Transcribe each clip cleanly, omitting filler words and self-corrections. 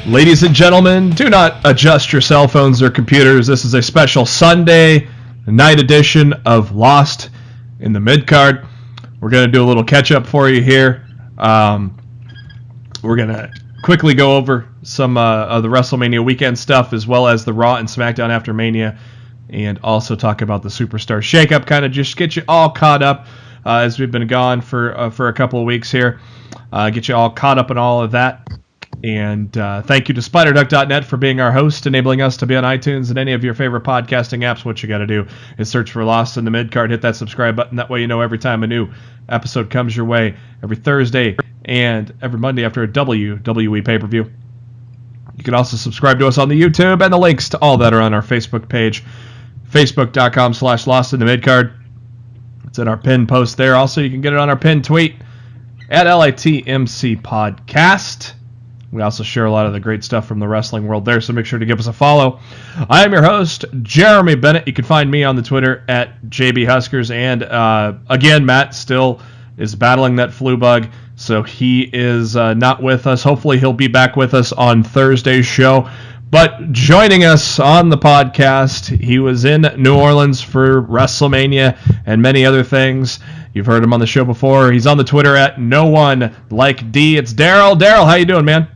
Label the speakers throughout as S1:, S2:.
S1: Ladies and gentlemen, do not adjust your cell phones or computers. This is a special Sunday night edition of Lost in the Midcard. We're going to do a little catch-up for you here. We're going to quickly go over some of the WrestleMania Weekend stuff, as well as the Raw and SmackDown after Mania, and also talk about the Superstar Shakeup, kind of just get you all caught up as we've been gone for a couple of weeks here. Get you all caught up in all of that. And thank you to SpiderDuck.net for being our host, enabling us to be on iTunes and any of your favorite podcasting apps. What you got to do is search for Lost in the Midcard, hit that subscribe button. That way you know every time a new episode comes your way, every Thursday and every Monday after a WWE pay-per-view. You can also subscribe to us on the YouTube, and the links to all that are on our Facebook page, facebook.com/Lost in the Midcard. It's in our pinned post there. Also, you can get it on our pinned tweet at LITMC Podcast. We also share a lot of the great stuff from the wrestling world there, so make sure to give us a follow. I am your host, Jeremy Bennett. You can find me on the Twitter at JBHuskers. And again, Matt still is battling that flu bug, so he is not with us. Hopefully he'll be back with us on Thursday's show. But joining us on the podcast, he was in New Orleans for WrestleMania and many other things. You've heard him on the show before. He's on the Twitter at No One Like D. It's Darryl. Darryl, how you doing, man?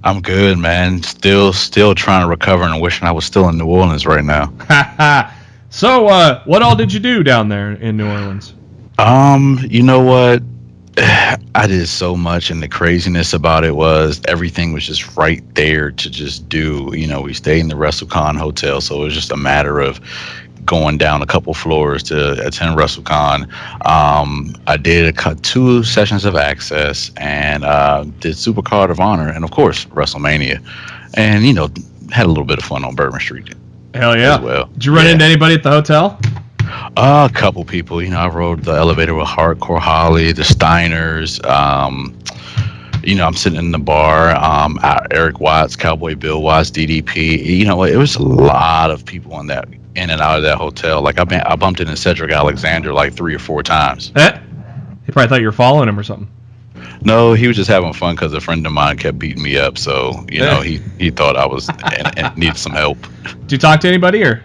S2: I'm good, man. Still trying to recover and wishing I was still in New Orleans right now.
S1: So, what all did you do down there in New Orleans?
S2: You know what? I did so much, and the craziness about it was everything was just right there to just do. You know, we stayed in the WrestleCon hotel, so it was just a matter of going down a couple floors to attend WrestleCon. I did 2 sessions of Access and did Supercard of Honor, and of course WrestleMania, and you know, had a little bit of fun on Bourbon Street.
S1: Hell yeah!
S2: As well.
S1: Did you run into anybody at the hotel?
S2: A couple people. You know, I rode the elevator with Hardcore Holly, the Steiners. You know, I'm sitting in the bar. Eric Watts, Cowboy Bill Watts, DDP. You know, it was a lot of people in and out of that hotel. Like I bumped into Cedric Alexander like 3 or 4 times.
S1: He probably thought you were following him or something.
S2: No, he was just having fun because a friend of mine kept beating me up. So you know, he thought I was and needed some help.
S1: Did you talk to anybody or?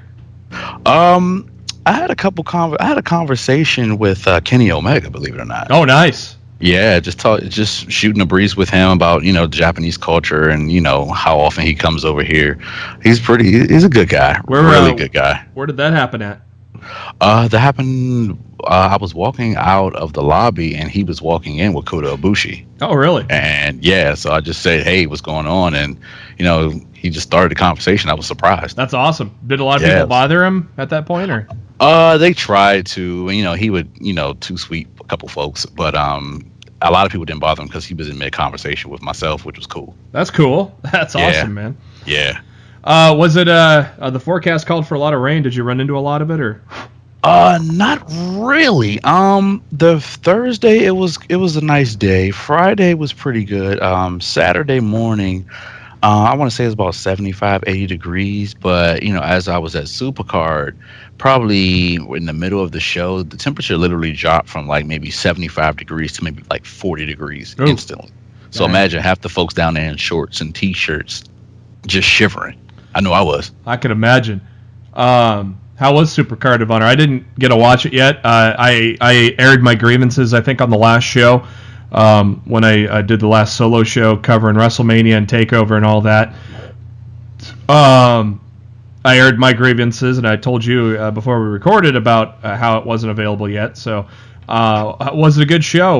S2: I had a conversation with Kenny Omega, believe it or not.
S1: Oh, nice.
S2: Yeah, just shooting a breeze with him about, you know, Japanese culture and, you know, how often he comes over here. He's a good guy. Really good guy.
S1: Where did that happen at?
S2: That happened, I was walking out of the lobby and he was walking in with Kota Ibushi.
S1: Oh, really?
S2: And yeah, so I just said, hey, what's going on? And, you know, he just started the conversation. I was surprised.
S1: That's awesome. Did a lot of people bother him at that point, or?
S2: They tried to, you know, he would, you know, too sweet a couple folks, but a lot of people didn't bother him because he was in mid-conversation with myself, which was cool.
S1: That's cool. That's awesome, man.
S2: Yeah.
S1: Was it the forecast called for a lot of rain? Did you run into a lot of it, or?
S2: Not really. The Thursday it was a nice day. Friday was pretty good. Saturday morning, I want to say it was about 75, 80 degrees, but you know, as I was at Supercard, probably in the middle of the show, the temperature literally dropped from like maybe 75 degrees to maybe like 40 degrees instantly. So imagine half the folks down there in shorts and t-shirts just shivering. I know I was.
S1: I could imagine. How was Supercard of Honor? I didn't get to watch it yet. I aired my grievances, I think, on the last show when I did the last solo show covering WrestleMania and Takeover and all that. I aired my grievances, and I told you before we recorded about how it wasn't available yet. So was it a good show?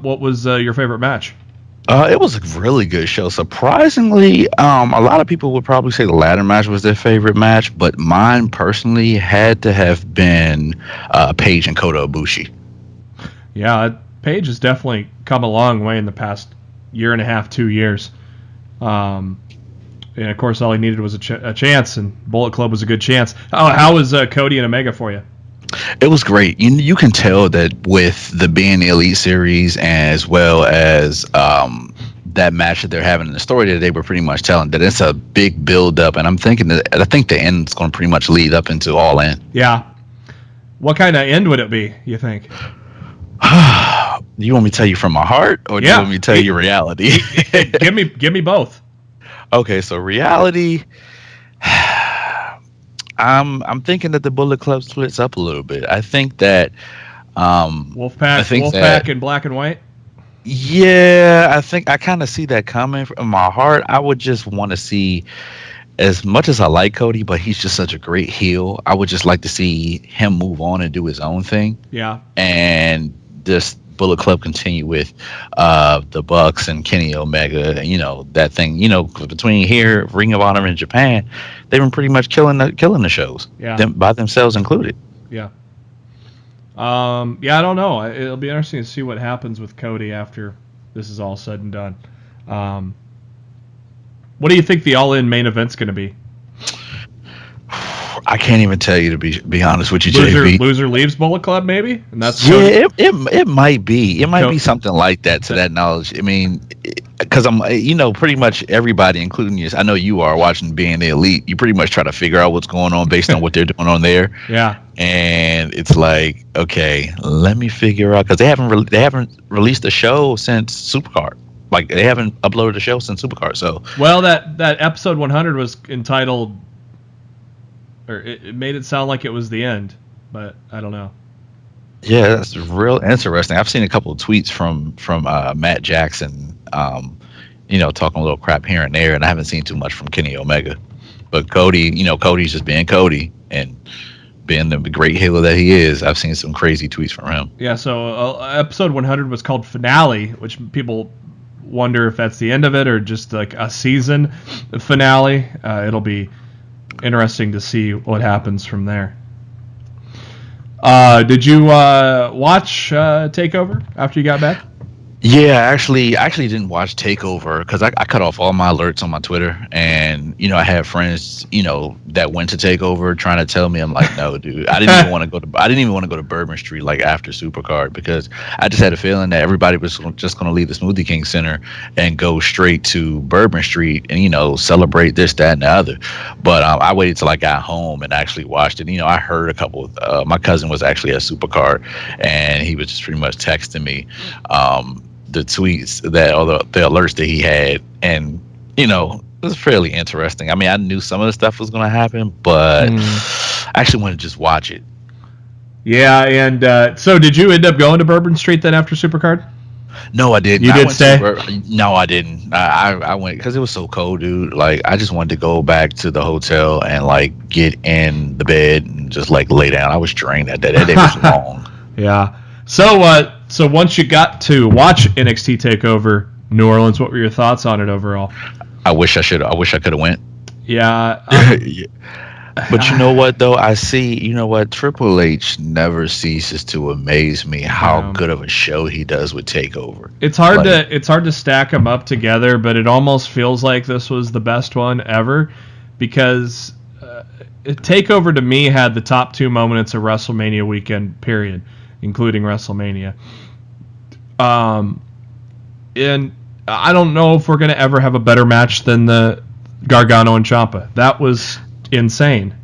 S1: What was your favorite match?
S2: It was a really good show. Surprisingly, a lot of people would probably say the ladder match was their favorite match, but mine personally had to have been Paige and Kota Ibushi.
S1: Yeah, Paige has definitely come a long way in the past year and a half, 2 years. And, of course, all he needed was a chance, and Bullet Club was a good chance. How was Cody and Omega for you?
S2: It was great. You can tell that with the being the Elite Series, as well as that match that they're having in the story that they were pretty much telling, that it's a big build up, and I think the end's going to pretty much lead up into All In.
S1: Yeah. What kind of end would it be, you think?
S2: You want me to tell you from my heart, or do you want me to tell you reality?
S1: give me both.
S2: Okay, so reality. I'm thinking that the Bullet Club splits up a little bit. I think that
S1: Wolfpack in black and white.
S2: Yeah, I think I kind of see that coming. From my heart, I would just want to see, as much as I like Cody, but he's just such a great heel. I would just like to see him move on and do his own thing.
S1: Yeah, and
S2: this Bullet Club continue with the Bucks and Kenny Omega, that thing. Between here, Ring of Honor, and Japan, they've been pretty much killing the shows. Yeah, them by themselves included.
S1: Yeah. I don't know. It'll be interesting to see what happens with Cody after this is all said and done. What do you think the All In main event's going to be?
S2: I can't even tell you, to be honest with you, JB.
S1: Loser leaves Bullet Club, maybe, and that's
S2: it might be. It might be something like that. To that knowledge, I mean, because I'm, pretty much everybody, including you. I know you are watching Being the Elite. You pretty much try to figure out what's going on based on what they're doing on there.
S1: Yeah.
S2: And it's like, okay, let me figure out, because they haven't released a show since Supercard. Like, they haven't uploaded a show since Supercard. So
S1: that episode 100 was entitled, or it made it sound like it was the end, but I don't know.
S2: Yeah, that's real interesting. I've seen a couple of tweets from Matt Jackson, talking a little crap here and there, and I haven't seen too much from Kenny Omega. But Cody, Cody's just being Cody and being the great healer that he is. I've seen some crazy tweets from him.
S1: Yeah, so episode 100 was called Finale, which people wonder if that's the end of it or just like a season finale. It'll be interesting to see what happens from there. Did you watch Takeover after you got back?
S2: Yeah, I actually didn't watch Takeover because I cut off all my alerts on my Twitter, and I had friends that went to Takeover trying to tell me, I'm like, no, dude, I didn't even want to go to Bourbon Street like after Supercard, because I just had a feeling that everybody was just going to leave the Smoothie King Center and go straight to Bourbon Street and celebrate this, that, and the other. But I waited till I got home and actually watched it. I heard a couple. My cousin was actually at Supercard, and he was just pretty much texting me the tweets or the alerts that he had, and it was fairly interesting. I mean, I knew some of the stuff was going to happen, but I actually wanted to just watch it.
S1: Yeah, and so did you end up going to Bourbon Street then after Supercard?
S2: No, I didn't.
S1: You did stay?
S2: No, I didn't. I went because it was so cold, dude. Like, I just wanted to go back to the hotel and like get in the bed and just like lay down. I was drained that day. That day was long.
S1: Yeah. So once you got to watch NXT Takeover New Orleans, what were your thoughts on it overall?
S2: I wish I could have went.
S1: Yeah.
S2: But you know what, though? I see, Triple H never ceases to amaze me how good of a show he does with Takeover.
S1: It's hard to stack them up together, but it almost feels like this was the best one ever, because Takeover to me had the top 2 moments of WrestleMania weekend, period, including WrestleMania. And I don't know if we're going to ever have a better match than the Gargano and Ciampa. That was insane.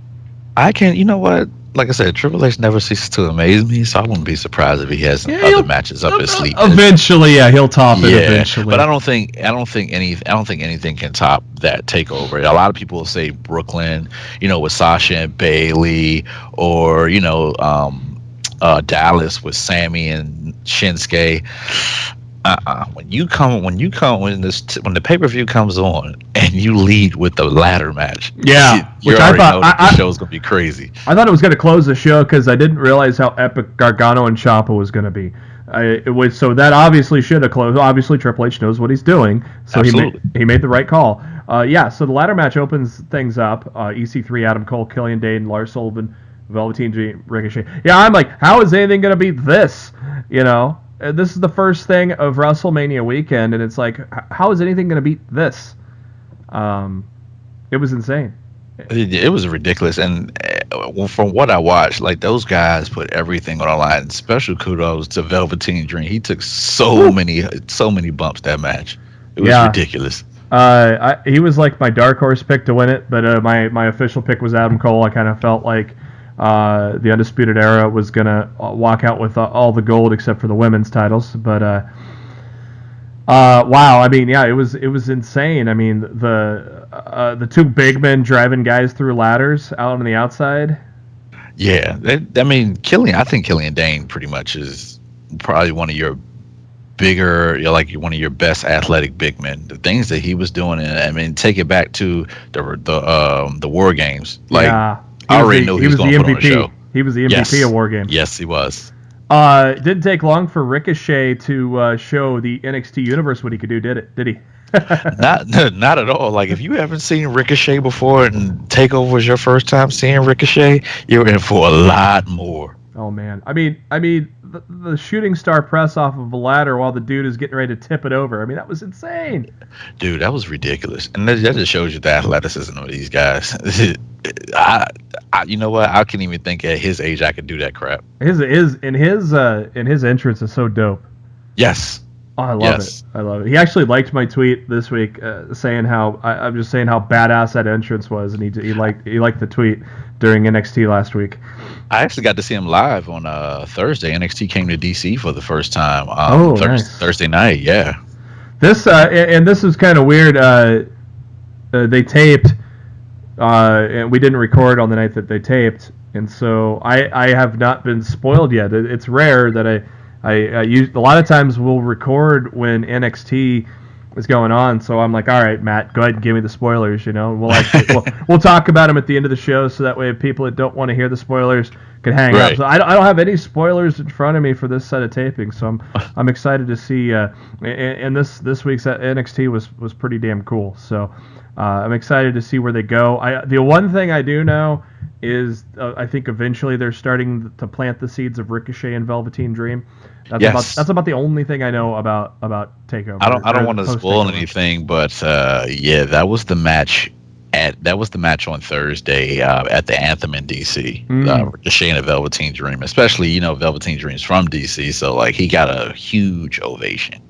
S2: You know what? Like I said, Triple H never ceases to amaze me, so I wouldn't be surprised if he has some other matches up his sleeve.
S1: Eventually, he'll top it eventually.
S2: But I don't think anything can top that Takeover. A lot of people will say Brooklyn, with Sasha and Bayley, or Dallas with Sammy and Shinsuke. When the pay-per-view comes on and you lead with the ladder match,
S1: which I thought
S2: the show's gonna be crazy.
S1: I thought it was gonna close the show because I didn't realize how epic Gargano and Ciampa was gonna be. So that obviously should have closed. Obviously, Triple H knows what he's doing, so he made the right call. So the ladder match opens things up. EC3, Adam Cole, Killian Dane, Lars Sullivan, Velveteen Dream, Ricochet. Yeah, I'm like, how is anything gonna beat this? This is the first thing of WrestleMania weekend, and it's like, how is anything going to beat this? It was insane.
S2: It was ridiculous, and from what I watched, like those guys put everything on the line. Special kudos to Velveteen Dream. He took so many bumps that match. It was ridiculous.
S1: He was like my dark horse pick to win it, but my official pick was Adam Cole. I kind of felt like the Undisputed Era was gonna walk out with all the gold except for the women's titles. But wow, I mean, yeah, it was insane. I mean, the two big men driving guys through ladders out on the outside.
S2: Yeah, I mean, I think Killian Dane pretty much is probably one of your bigger, like one of your best athletic big men. The things that he was doing, and I mean, take it back to the War Games. Like,
S1: Yeah.
S2: I already knew he was going to put on a show.
S1: He was the MVP of War Games.
S2: Yes, he was.
S1: It didn't take long for Ricochet to show the NXT universe what he could do, did it? Did he?
S2: Not at all. Like, if you haven't seen Ricochet before and Takeover was your first time seeing Ricochet, you're in for a lot more.
S1: Oh man, I mean, the shooting star press off of a ladder while the dude is getting ready to tip it over. I mean, that was insane.
S2: Dude, that was ridiculous, and that just shows you the athleticism of these guys. You know what? I can't even think at his age I could do that crap.
S1: His entrance is so dope.
S2: Yes.
S1: Oh, I love it. I love it. He actually liked my tweet this week, saying how I'm just saying how badass that entrance was, and he liked the tweet during NXT last week.
S2: I actually got to see him live on Thursday. NXT came to DC for the first time.
S1: Nice.
S2: Thursday night. Yeah.
S1: This and this is kind of weird. They taped, and we didn't record on the night that they taped, and so I have not been spoiled yet. It's rare that I use, a lot of times we'll record when NXT is going on, so I'm like, all right, Matt, go ahead and give me the spoilers. You know, we'll talk about them at the end of the show, so that way people that don't want to hear the spoilers can hang up. So I don't have any spoilers in front of me for this set of taping, so I'm excited to see. And this week's NXT was pretty damn cool. So I'm excited to see where they go. The one thing I do know is I think eventually they're starting to plant the seeds of Ricochet and Velveteen Dream. That's about the only thing I know about Takeover.
S2: I don't want to spoil anything, but that was the match on Thursday at the Anthem in DC. Ricochet and Velveteen Dream, especially Velveteen Dream's from DC, so like he got a huge ovation.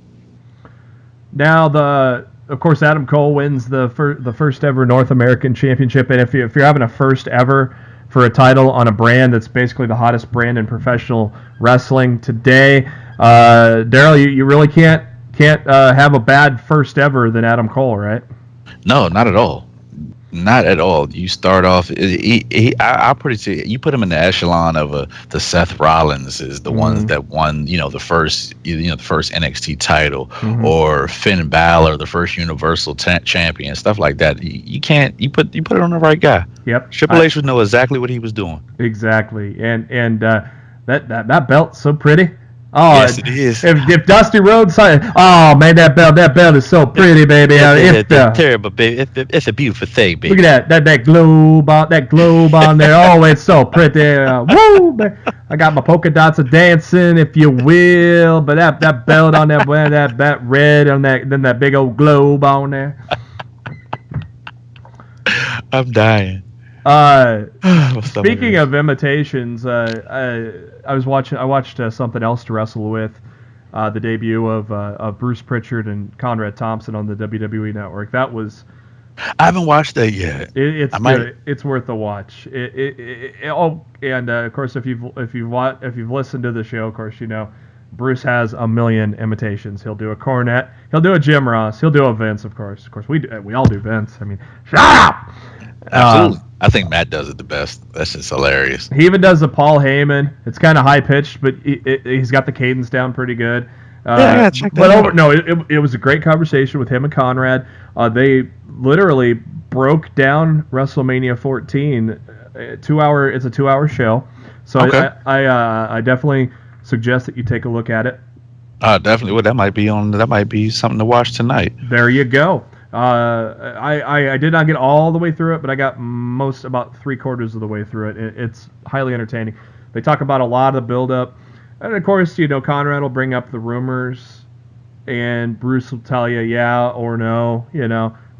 S1: Now of course, Adam Cole wins the first ever North American Championship, and if you're having a first ever for a title on a brand that's basically the hottest brand in professional wrestling today, Darryl, you really can't have a bad first ever than Adam Cole, right?
S2: No, not at all. Not at all. You start off. I pretty say you put him in the echelon of the Seth Rollins is the ones that won the first NXT title, or Finn Balor, the first Universal champion, stuff like that. You put it on the right guy.
S1: Yep.
S2: Triple H would know exactly what he was doing.
S1: Exactly, and that belt's so pretty. Oh,
S2: yes, it is.
S1: If Dusty Rhodes signed, oh man, that belt is so pretty, baby.
S2: It's terrible, baby. It's a beautiful thing, baby.
S1: Look at that globe on there. Oh, it's so pretty. Woo! I got my polka dots a dancing, if you will. But that belt on that red on that big old globe on there.
S2: I'm dying.
S1: Speaking of imitations, I watched Something Else to Wrestle With, the debut of Bruce Pritchard and Conrad Thompson on the WWE Network. That was.
S2: I haven't watched that yet.
S1: It's worth a watch. And of course, if you've listened to the show, of course Bruce has a million imitations. He'll do a Cornette. He'll do a Jim Ross. He'll do a Vince. Of course, we all do Vince. I mean, shut up.
S2: Absolutely. I think Matt does it the best. That's just hilarious.
S1: He even does the Paul Heyman. It's kind of high pitched, but he's got the cadence down pretty good.
S2: Check that out.
S1: It was a great conversation with him and Conrad. They literally broke down WrestleMania 14. It's a 2-hour show. So okay. I definitely suggest that you take a look at it.
S2: Definitely. Well, that might be something to watch tonight.
S1: There you go. I did not get all the way through it, but I got about 3/4 of the way through it. It's highly entertaining. They talk about a lot of the build-up, and of course, Conrad will bring up the rumors, and Bruce will tell you yeah or no,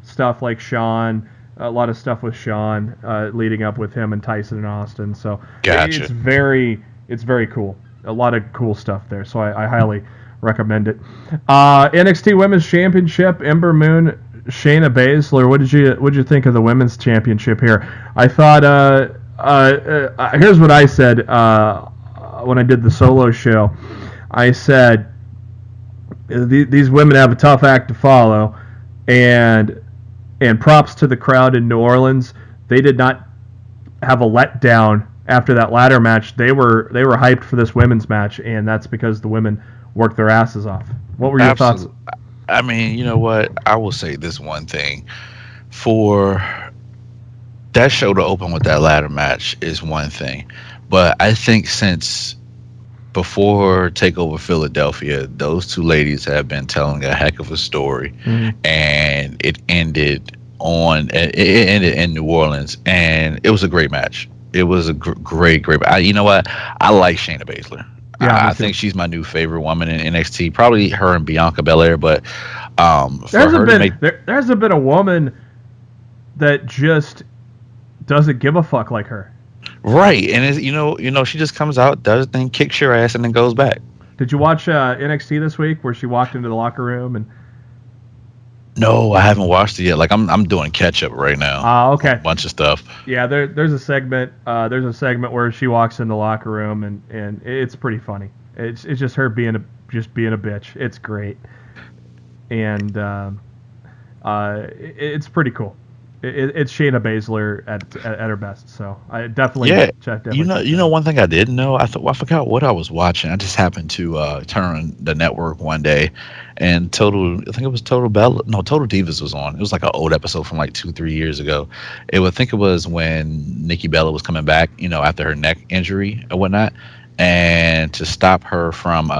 S1: stuff like Shawn, a lot of stuff with Sean leading up with him and Tyson and Austin. So
S2: Gotcha.
S1: it's very cool. A lot of cool stuff there. So I highly recommend it. NXT Women's Championship, Ember Moon, Shayna Baszler. What did you think of the Women's Championship here? I thought here's what I said when I did the solo show. I said these women have a tough act to follow, and props to the crowd in New Orleans. They did not have a letdown after that ladder match. They were hyped for this women's match, and that's because the women worked their asses off. What were your thoughts?
S2: I mean, you know what? I will say this one thing. For that show to open with that ladder match is one thing. But I think since before Takeover Philadelphia, those two ladies have been telling a heck of a story. Mm-hmm. And it ended in New Orleans, and it was a great match. It was a great. You know what? I like Shayna Baszler. Yeah, I think she's my new favorite woman in NXT. Probably her and Bianca Belair, but
S1: there hasn't been a woman that just doesn't give a fuck like her.
S2: Right, and you know, she just comes out, does a thing, kicks your ass, and then goes back.
S1: Did you watch NXT this week, where she walked into the locker room and?
S2: No, I haven't watched it yet. Like I'm doing catch up right now.
S1: Okay.
S2: A bunch of stuff.
S1: Yeah, there's a segment. There's a segment where she walks in the locker room and it's pretty funny. It's just her being a bitch. It's great, and it's pretty cool. It's Shayna Baszler at her best. So I definitely checked it.
S2: You know, one thing I didn't know. I forgot what I was watching. I just happened to turn on the network one day, and I think it was Total Divas was on. It was like an old episode from like 2-3 years ago. I think it was when Nikki Bella was coming back, after her neck injury or whatnot. And to stop her from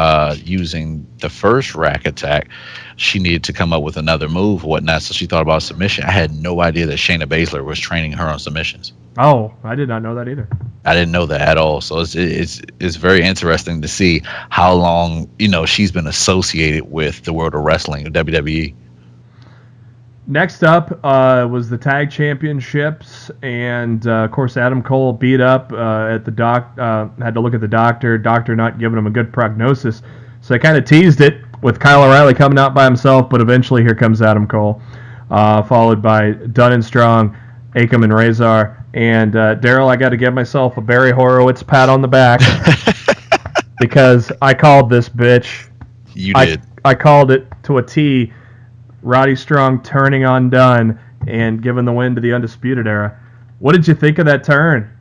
S2: using the first rack attack, she needed to come up with another move or whatnot. So she thought about submission. I had no idea that Shayna Baszler was training her on submissions.
S1: Oh, I did not know that either.
S2: I didn't know that at all. So it's very interesting to see how long she's been associated with the world of wrestling, WWE.
S1: Next up was the tag championships, and of course Adam Cole beat up at the had to look at the doctor not giving him a good prognosis, so they kind of teased it with Kyle O'Reilly coming out by himself, but eventually here comes Adam Cole, followed by Dunn and Strong, Akam and Razor, and Darryl, I got to give myself a Barry Horowitz pat on the back because I called this bitch.
S2: You did.
S1: I called it to a T. Roddy Strong turning on Dunn and giving the win to the Undisputed Era. What did you think of that turn?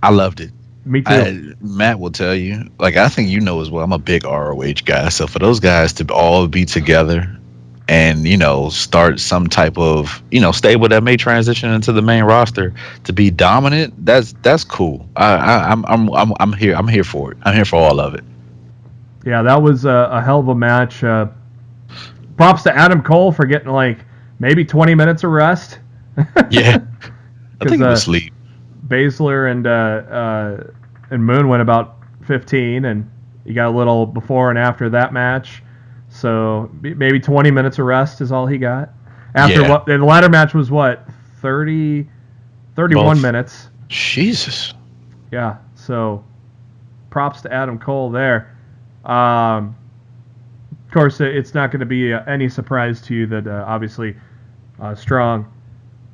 S2: I loved it.
S1: Me too.
S2: Matt will tell you. Like, I think as well, I'm a big ROH guy. So for those guys to all be together and, start some type of, stable that may transition into the main roster to be dominant, that's cool. I'm here. I'm here for it. I'm here for all of it.
S1: Yeah, that was a hell of a match. Props to Adam Cole for getting maybe 20 minutes of rest.
S2: Yeah, I think he was asleep.
S1: Baszler and Moon went about 15, and you got a little before and after that match. So maybe 20 minutes of rest is all he got. The ladder match was 31 minutes.
S2: Jesus.
S1: Yeah. So props to Adam Cole there. Of course, it's not going to be any surprise to you that obviously Strong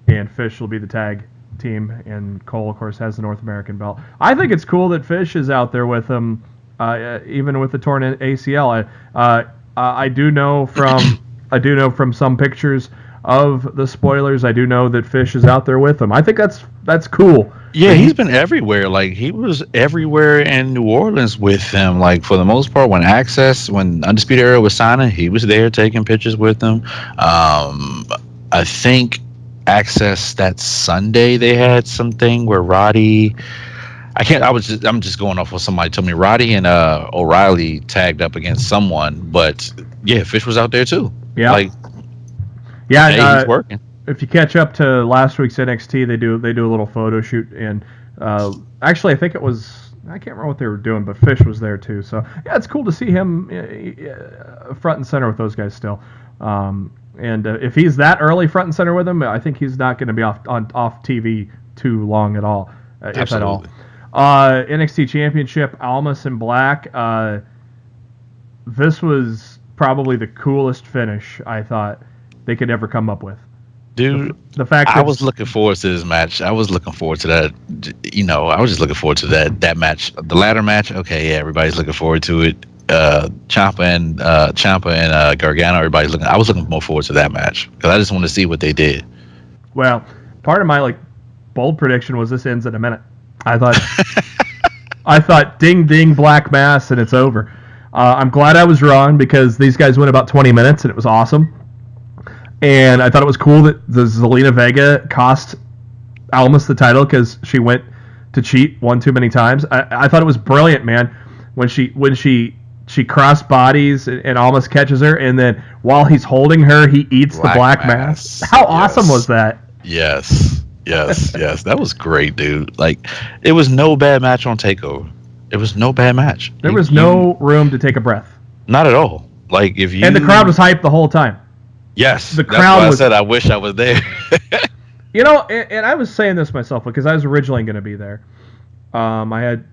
S1: and Fish will be the tag team, and Cole, of course, has the North American belt. I think it's cool that Fish is out there with him, even with the torn ACL. I do know from some pictures of the spoilers. I do know that Fish is out there with him. I think that's cool.
S2: Yeah, he's been everywhere. Like, he was everywhere in New Orleans with them. Like, for the most part, when Undisputed Era was signing, he was there taking pictures with them. I think Access that Sunday they had something where Roddy. I'm just going off what somebody told me. Roddy and O'Reilly tagged up against someone, but yeah, Fish was out there too.
S1: Yeah,
S2: he's working.
S1: If you catch up to last week's NXT, they do a little photo shoot, and actually I think it was, I can't remember what they were doing, but Fish was there too. So yeah, it's cool to see him front and center with those guys still. And if he's that early front and center with him, I think he's not going to be off TV too long at all, if at all. NXT Championship, Almas and Black. This was probably the coolest finish I thought they could ever come up with.
S2: Dude,
S1: the fact
S2: I was looking forward to this match. I was looking forward to that. I was just looking forward to that match. The ladder match, okay, yeah, everybody's looking forward to it. Ciampa and Gargano, everybody's looking. I was looking more forward to that match because I just want to see what they did.
S1: Well, part of my bold prediction was this ends in a minute. I thought ding ding black mass and it's over. I'm glad I was wrong because these guys went about 20 minutes and it was awesome. And I thought it was cool that the Zelina Vega cost Almas the title because she went to cheat one too many times. I thought it was brilliant, man. When she cross bodies and Almas catches her, and then while he's holding her, he eats the black mass. How awesome was that?
S2: Yes. That was great, dude. It was no bad match on TakeOver. It was no bad match.
S1: There was no room to take a breath.
S2: Not at all. And
S1: the crowd was hyped the whole time.
S2: Yes,
S1: the crowd
S2: I said I wish I was there.
S1: And I was saying this myself because I was originally going to be there. I had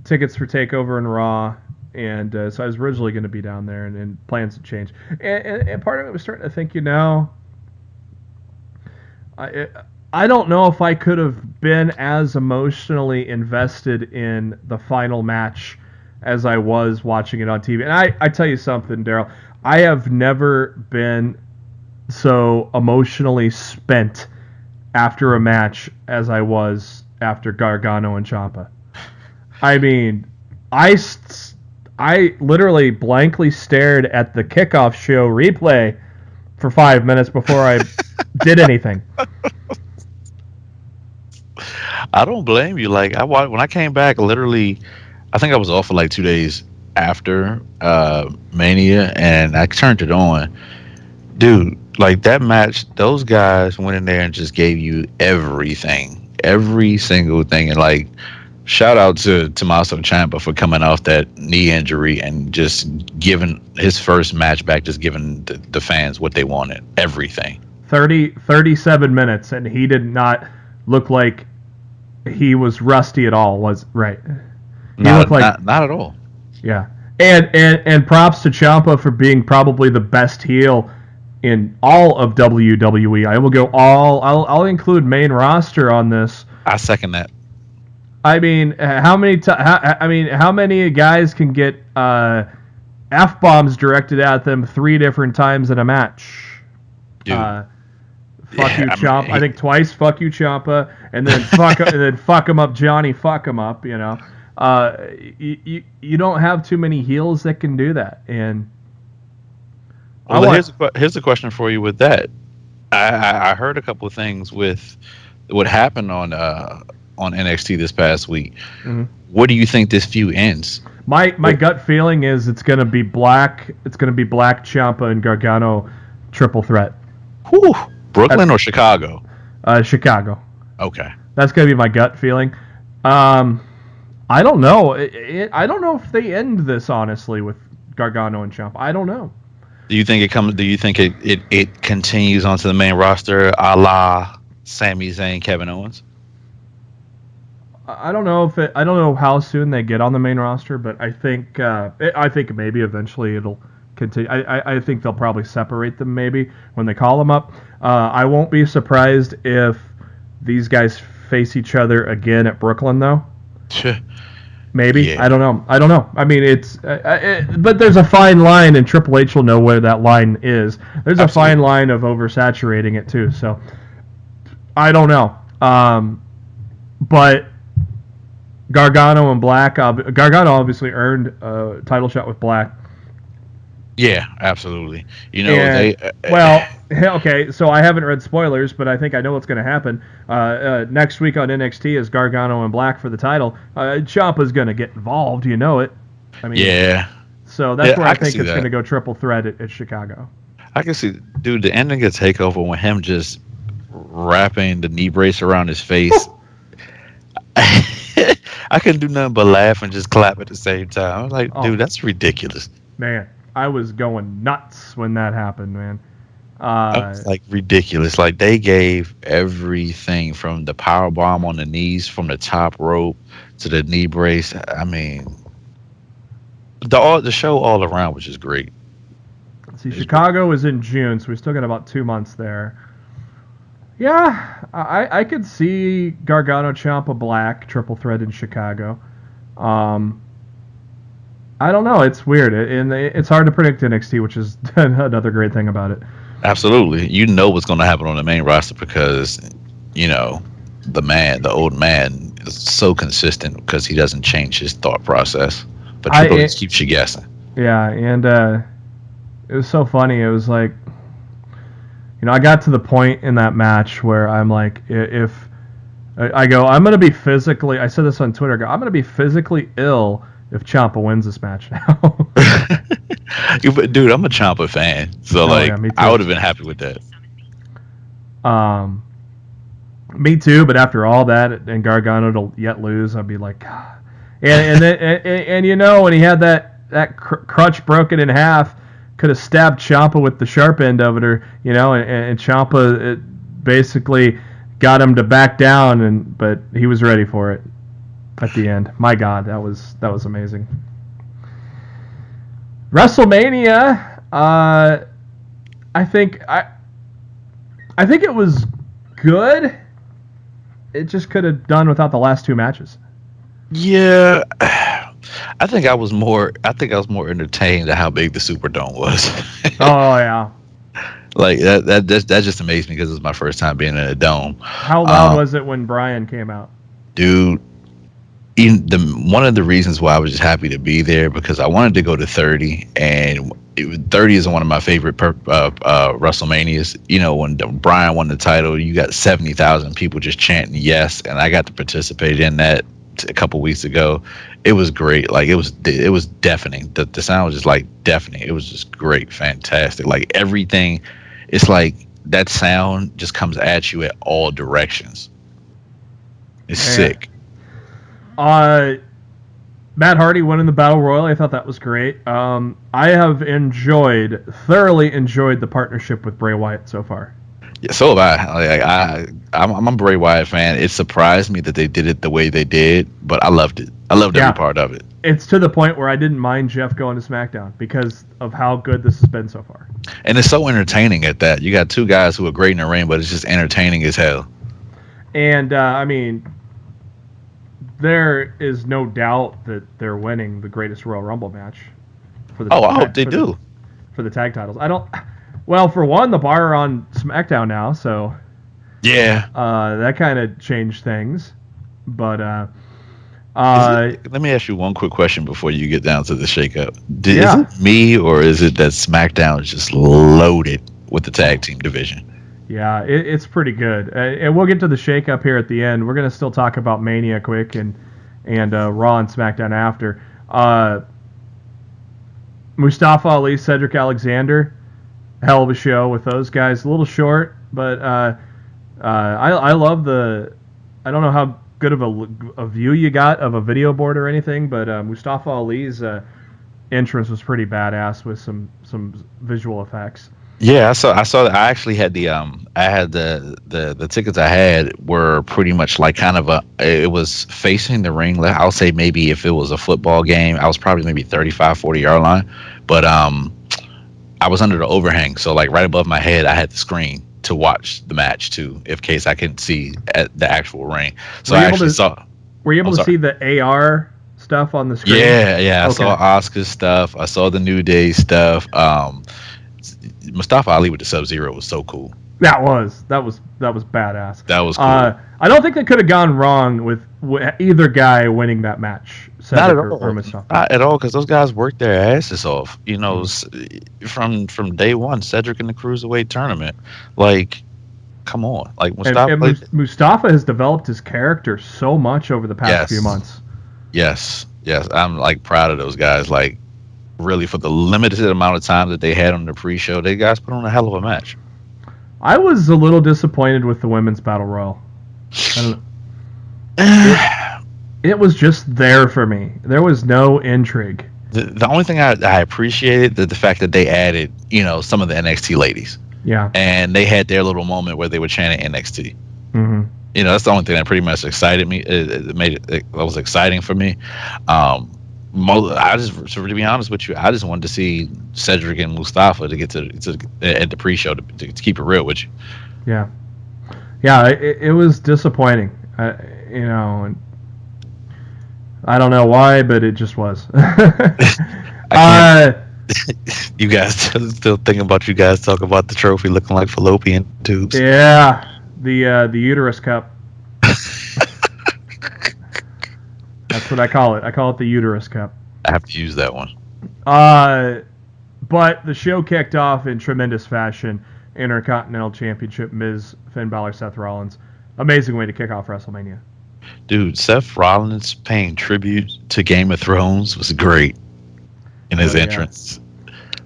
S1: tickets for TakeOver and Raw, and so I was originally going to be down there, and plans had changed. And part of it was starting to think, I don't know if I could have been as emotionally invested in the final match as I was watching it on TV. And I tell you something, Darryl, I have never been so emotionally spent after a match as I was after Gargano and Ciampa. I mean, I literally blankly stared at the kickoff show replay for 5 minutes before I did anything.
S2: I don't blame you. When I came back, literally, I think I was off for 2 days after Mania, and I turned it on. Dude, that match, those guys went in there and just gave you everything, every single thing. And shout out to Tommaso Ciampa for coming off that knee injury and just giving his first match back, just giving the fans what they wanted, everything.
S1: 37 minutes, and he did not look like he was rusty at all. Was right?
S2: Not at all.
S1: Yeah, and props to Ciampa for being probably the best heel in all of WWE. I will go I'll include main roster on this.
S2: I second that.
S1: I mean, how many guys can get F-bombs directed at them 3 different times in a match?
S2: Dude.
S1: Fuck you, Ciampa. I think twice. Fuck you, Ciampa, and then fuck him up, Johnny. Fuck him up. You don't have too many heels that can do that. And
S2: here's a question for you with that. I heard a couple of things with what happened on NXT this past week. Mm-hmm. What do you think this feud ends?
S1: My gut feeling is it's gonna be Black. It's gonna be Black, Ciampa, and Gargano triple threat.
S2: Whew. Brooklyn or Chicago?
S1: Chicago.
S2: Okay.
S1: That's going to be my gut feeling. I don't know. I don't know if they end this, honestly, with Gargano and Ciampa. I don't know.
S2: Do you think it continues onto the main roster a la Sami Zayn, Kevin Owens?
S1: I don't know how soon they get on the main roster, but I think maybe eventually it'll continue. I think they'll probably separate them maybe when they call them up. I won't be surprised if these guys face each other again at Brooklyn, though. Maybe. Yeah. I don't know. I mean, it's but there's a fine line, and Triple H will know where that line is. There's Absolutely. A fine line of oversaturating it too. So I don't know. But Gargano and Black. Gargano obviously earned a title shot with Black.
S2: Yeah, absolutely.
S1: Okay, so I haven't read spoilers, but I think I know what's going to happen. Next week on NXT is Gargano and Black for the title. Ciampa's going to get involved, you know it. I mean,
S2: yeah.
S1: So that's where I think it's going to go triple threat at Chicago.
S2: I can see, dude, the ending of TakeOver with him just wrapping the knee brace around his face. I couldn't do nothing but laugh and just clap at the same time. I was like, dude, that's ridiculous.
S1: Man. I was going nuts when that happened, man.
S2: That's like ridiculous. Like they gave everything from the power bomb on the knees, from the top rope to the knee brace. I mean, the show all around was just great.
S1: See, Chicago is in June, so we still got about 2 months there. Yeah, I could see Gargano Ciampa Black triple threat in Chicago. I don't know. It's weird, and it's hard to predict NXT, which is another great thing about it.
S2: Absolutely, you know what's going to happen on the main roster because the old man, is so consistent because he doesn't change his thought process. But Triple H keeps you guessing.
S1: Yeah, and it was so funny. It was like, I got to the point in that match where I'm like, if I go, I'm going to be physically, I said this on Twitter, I'm going to be physically ill if Ciampa wins this match now.
S2: Dude, I'm a Ciampa fan, so I would have been happy with that.
S1: Me too, but after all that and Gargano to yet lose, I'd be like, God. And then when he had that crutch broken in half, could have stabbed Ciampa with the sharp end of it, or and Ciampa basically got him to back down, but he was ready for it at the end. My God, that was amazing. WrestleMania, I think it was good. It just could have done without the last two matches.
S2: Yeah, I think I was more entertained at how big the Superdome was.
S1: Oh yeah.
S2: Like that just amazed me because it was my first time being in a dome.
S1: How loud was it when Bryan came out?
S2: Dude, one of the reasons why I was just happy to be there because I wanted to go to 30, and 30 is one of my favorite WrestleManias. When Bryan won the title, you got 70,000 people just chanting yes, and I got to participate in that a couple weeks ago. It was great. Like it was deafening. The sound was just like deafening. It was just great, fantastic. Like everything, it's like that sound just comes at you at all directions. It's sick.
S1: Matt Hardy winning the Battle Royal. I thought that was great. I have thoroughly enjoyed the partnership with Bray Wyatt so far.
S2: Yeah, so have I. I'm a Bray Wyatt fan. It surprised me that they did it the way they did, but I loved it. I loved every part of it.
S1: It's to the point where I didn't mind Jeff going to SmackDown because of how good this has been so far. And
S2: it's so entertaining at that. You got two guys who are great in the ring, but it's just entertaining as hell.
S1: And, I mean, there is no doubt that they're winning the greatest Royal Rumble match.
S2: I hope they do.
S1: For the tag titles. Well, for one, the bar are on SmackDown now, so...
S2: Yeah.
S1: That kind of changed things. But,
S2: let me ask you one quick question before you get down to the shakeup. Is it me, or is it that SmackDown is just loaded with the tag team division?
S1: Yeah, it's pretty good. And we'll get to the shakeup here at the end. We're going to still talk about Mania quick and Raw and SmackDown after. Mustafa Ali, Cedric Alexander, hell of a show with those guys. A little short, but I love I don't know how good of a view you got of a video board or anything, but Mustafa Ali's entrance was pretty badass with some visual effects.
S2: Yeah, I saw that. I actually had the tickets I had were pretty much like it was facing the ring. I'll say maybe if it was a football game, I was probably maybe 35, 40 yard line, but I was under the overhang, so like right above my head, I had the screen to watch the match too, in case I couldn't see at the actual ring. So I actually saw. Were you able
S1: to see the AR stuff on the screen?
S2: Yeah. Okay. I saw Oscar's stuff. I saw the New Day stuff. Mustafa Ali with the Sub-Zero was so cool.
S1: That was badass.
S2: That was cool.
S1: I don't think they could have gone wrong with either guy winning that match.
S2: Not at all. Not at all, because those guys worked their asses off. From day one, Cedric in the Cruiserweight tournament. Like, come on. Like
S1: Mustafa has developed his character so much over the past few months.
S2: Yes. I'm like proud of those guys. Like, really, for the limited amount of time that they had on the pre-show, they guys put on a hell of a match.
S1: I was a little disappointed with the women's battle royal. It was just there for me. There was no intrigue.
S2: The only thing I appreciated the fact that they added, some of the NXT ladies.
S1: Yeah.
S2: And they had their little moment where they were chanting NXT.
S1: Mm-hmm.
S2: You know, that's the only thing that pretty much excited me. It made it was exciting for me. I just, to be honest with you, I just wanted to see Cedric and Mustafa to get to at the pre-show to keep it real with you.
S1: Yeah. Yeah, it was disappointing. You know, and I don't know why, but it just was.
S2: You guys still thinking about you guys talking about the trophy looking like fallopian tubes.
S1: Yeah, the uterus cup. That's what I call it. I call it the uterus cup.
S2: I have to use that one.
S1: But the show kicked off in tremendous fashion. Intercontinental Championship, Miz, Finn Balor, Seth Rollins. Amazing way to kick off WrestleMania.
S2: Dude, Seth Rollins paying tribute to Game of Thrones was great in his entrance.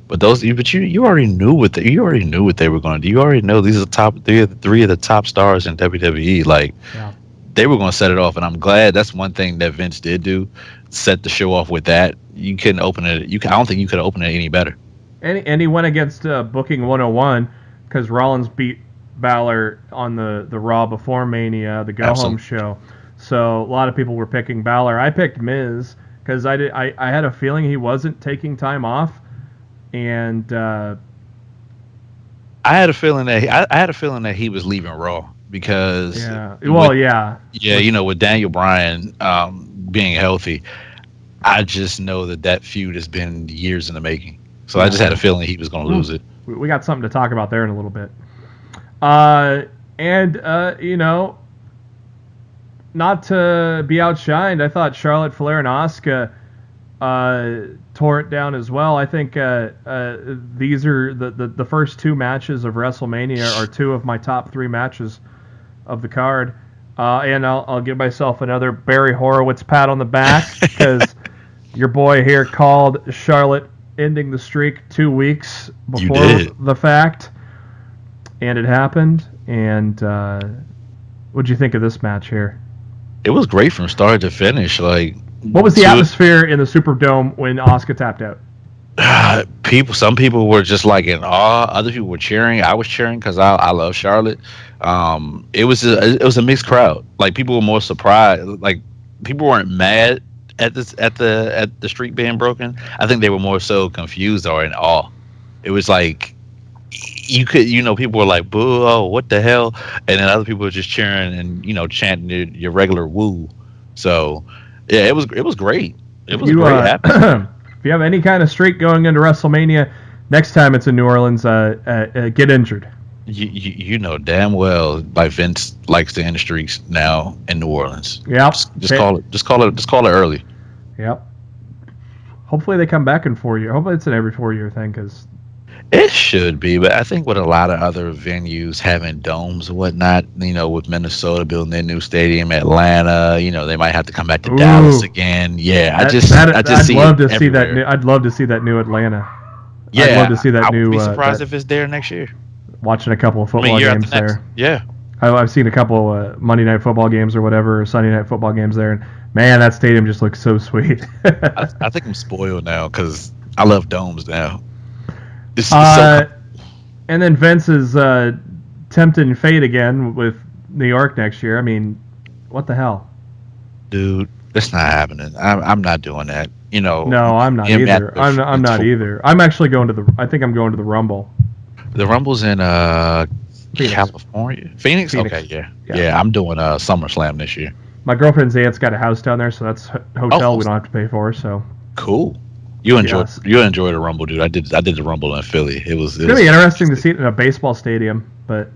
S2: But you already knew what they were going to do. You already know these are three of the top stars in WWE. Like they were going to set it off, and I'm glad that's one thing that Vince did do, set the show off with that. You couldn't open it. I don't think you could have opened it any better.
S1: And he went against Booking 101 because Rollins beat Balor on the Raw before Mania, the Go Home show. So a lot of people were picking Balor. I picked Miz because I had a feeling he wasn't taking time off, and
S2: I had a feeling that he was leaving Raw because you know, with Daniel Bryan being healthy, I just know that feud has been years in the making. So I just had a feeling he was going to lose it.
S1: We got something to talk about there in a little bit. You know, not to be outshined, I thought Charlotte Flair and Asuka tore it down as well. I think these are the first two matches of WrestleMania are two of my top three matches of the card. And I'll give myself another Barry Horowitz pat on the back because your boy here called Charlotte ending the streak 2 weeks before the fact, and it happened. And what'd you think of this match here?
S2: It was great from start to finish. Like,
S1: what was the atmosphere in the Superdome when Asuka tapped out?
S2: Some people were just like in awe. Other people were cheering. I was cheering because I love Charlotte. It was a mixed crowd. Like, people were more surprised. Like, people weren't mad at the streak being broken. I think they were more so confused or in awe. It was like people were like, boo, oh, what the hell? And then other people were just cheering and chanting your regular woo. So yeah, it was great. It was a great atmosphere.
S1: If you have any kind of streak going into WrestleMania, next time it's in New Orleans, get injured.
S2: You know damn well, like, Vince likes to end streaks now in New Orleans.
S1: Yep.
S2: Just call it early.
S1: Yep. Hopefully they come back in 4 years. Hopefully it's an every 4 year thing, because
S2: it should be. But I think with a lot of other venues having domes and whatnot, with Minnesota building their new stadium, Atlanta, they might have to come back to Dallas again. Yeah, I'd love to see that new Atlanta. Yeah,
S1: I'd love to see that
S2: I
S1: new.
S2: Would be surprised if it's there next year.
S1: Watching a couple of football games there.
S2: Yeah.
S1: I've seen a couple Monday night football games or whatever, or Sunday night football games there, and man, that stadium just looks so sweet.
S2: I think I'm spoiled now because I love domes now.
S1: And then Vince is tempting fate again with New York next year. I mean, what the hell,
S2: dude? That's not happening. I'm not doing that.
S1: No, I'm not either. I'm not either. I'm actually going to I think I'm going to the Rumble.
S2: The Rumble's in California. Phoenix? Okay, yeah. I'm doing SummerSlam this year.
S1: My girlfriend's aunt's got a house down there, so that's a hotel we don't have to pay for. So
S2: cool. You enjoy the Rumble, dude. I did the Rumble in Philly. It was
S1: really interesting to see it in a baseball stadium, but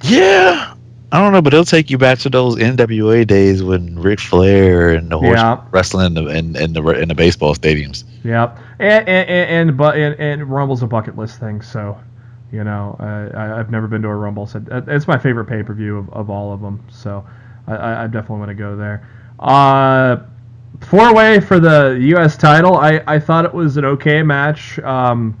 S2: yeah, I don't know, but it'll take you back to those NWA days when Ric Flair and the horse wrestling in the baseball stadiums.
S1: Yeah, and Rumble's a bucket list thing, so. I've never been to a Rumble. So it's my favorite pay-per-view of all of them. So I definitely want to go there. 4-way for the U.S. title. I thought it was an okay match. I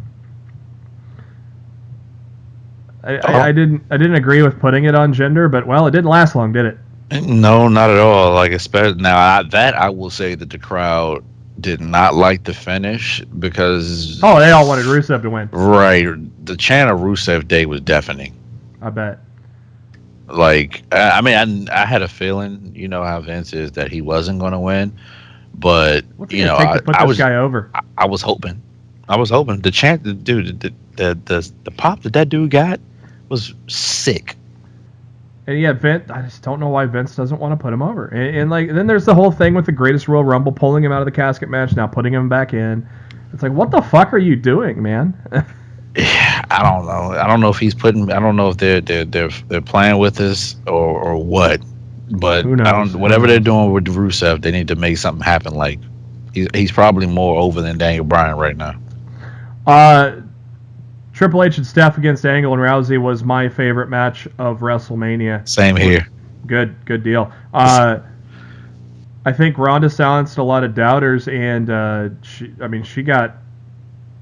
S1: didn't agree with putting it on Jinder, but it didn't last long, did it?
S2: No, not at all. Like, especially now, I will say that the crowd did not like the finish because
S1: they all wanted Rusev to win.
S2: Right, the chant of Rusev Day was deafening.
S1: I bet.
S2: Like, I mean, I had a feeling, you know how Vince is, that he wasn't going to win, but
S1: What's it gonna take to put this guy over?
S2: I was hoping. The chant, dude, the pop that dude got was sick.
S1: And yeah, Vince, I just don't know why Vince doesn't want to put him over. And like, then there's the whole thing with the Greatest Royal Rumble, pulling him out of the casket match, now putting him back in. It's like, what the fuck are you doing, man?
S2: I don't know. I don't know if he's putting. I don't know if they're playing with us or what. But
S1: Who knows?
S2: Whatever they're doing with Rusev, they need to make something happen. Like he's probably more over than Daniel Bryan right now.
S1: Triple H and Steph against Angle and Rousey was my favorite match of WrestleMania.
S2: Same here.
S1: Good deal. I think Ronda silenced a lot of doubters, and she got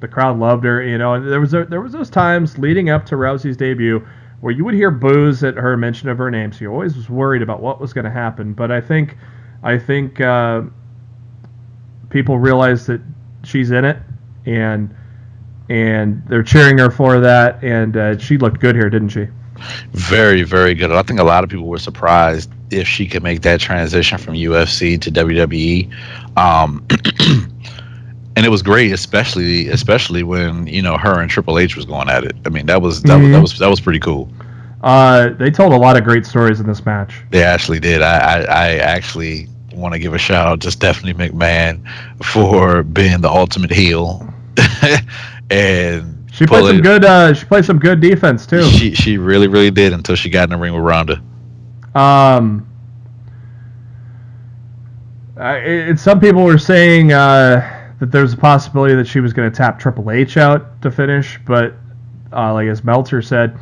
S1: the crowd loved her. You know, there was those times leading up to Rousey's debut where you would hear boos at her mention of her name, so you always was worried about what was going to happen. But I think people realized that she's in it, and they're cheering her for that, and she looked good here, didn't she?
S2: Very, very good. I think a lot of people were surprised if she could make that transition from UFC to WWE. And it was great, especially when, you know, her and Triple H was going at it. I mean, that was pretty cool.
S1: They told a lot of great stories in this match.
S2: They actually did. I actually want to give a shout out to Stephanie McMahon for being the ultimate heel. And
S1: she played some good. She played some good defense too.
S2: She really, really did until she got in the ring with Ronda.
S1: Some people were saying that there's a possibility that she was going to tap Triple H out to finish, but like as Meltzer said,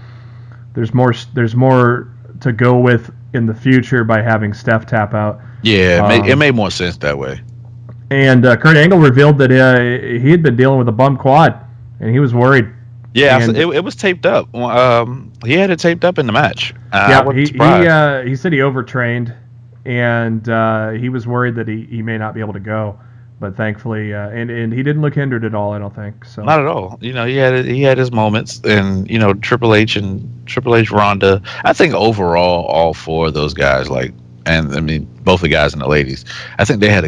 S1: there's more to go with in the future by having Steph tap out.
S2: Yeah, it made more sense that way.
S1: And Kurt Angle revealed that he had been dealing with a bum quad, and he was worried.
S2: Yeah, it was taped up. He had it taped up in the match.
S1: He said he overtrained, and he was worried that he may not be able to go. But thankfully, and he didn't look hindered at all. I don't think so.
S2: Not at all. You know, he had his moments, and you know, Triple H, Ronda. I think overall, all four of those guys, and I mean both the guys and the ladies, I think they had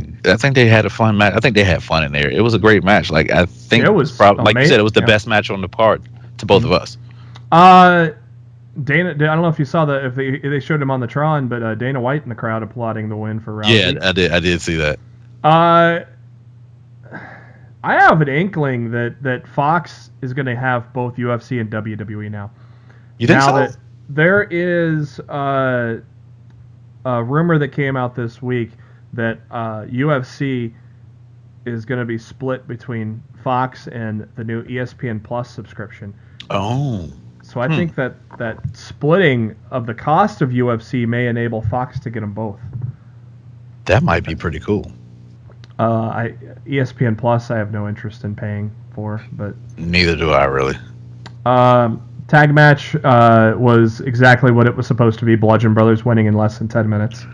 S2: a fun match. I think they had fun in there. It was a great match. Like I think it was probably, like you said, it was the best match on the part to both of us.
S1: Dana, I don't know if you saw if they showed him on the Tron, but Dana White in the crowd applauding the win for Rousey.
S2: Yeah, I did see that.
S1: I have an inkling that Fox is going to have both UFC and WWE now.
S2: You think so?
S1: That there is a rumor that came out this week that UFC is going to be split between Fox and the new ESPN Plus subscription.
S2: Oh.
S1: So I think that splitting of the cost of UFC may enable Fox to get them both.
S2: That might be pretty cool.
S1: ESPN Plus I have no interest in paying for, but
S2: neither do I really.
S1: Tag match was exactly what it was supposed to be. Bludgeon Brothers winning in less than 10 minutes.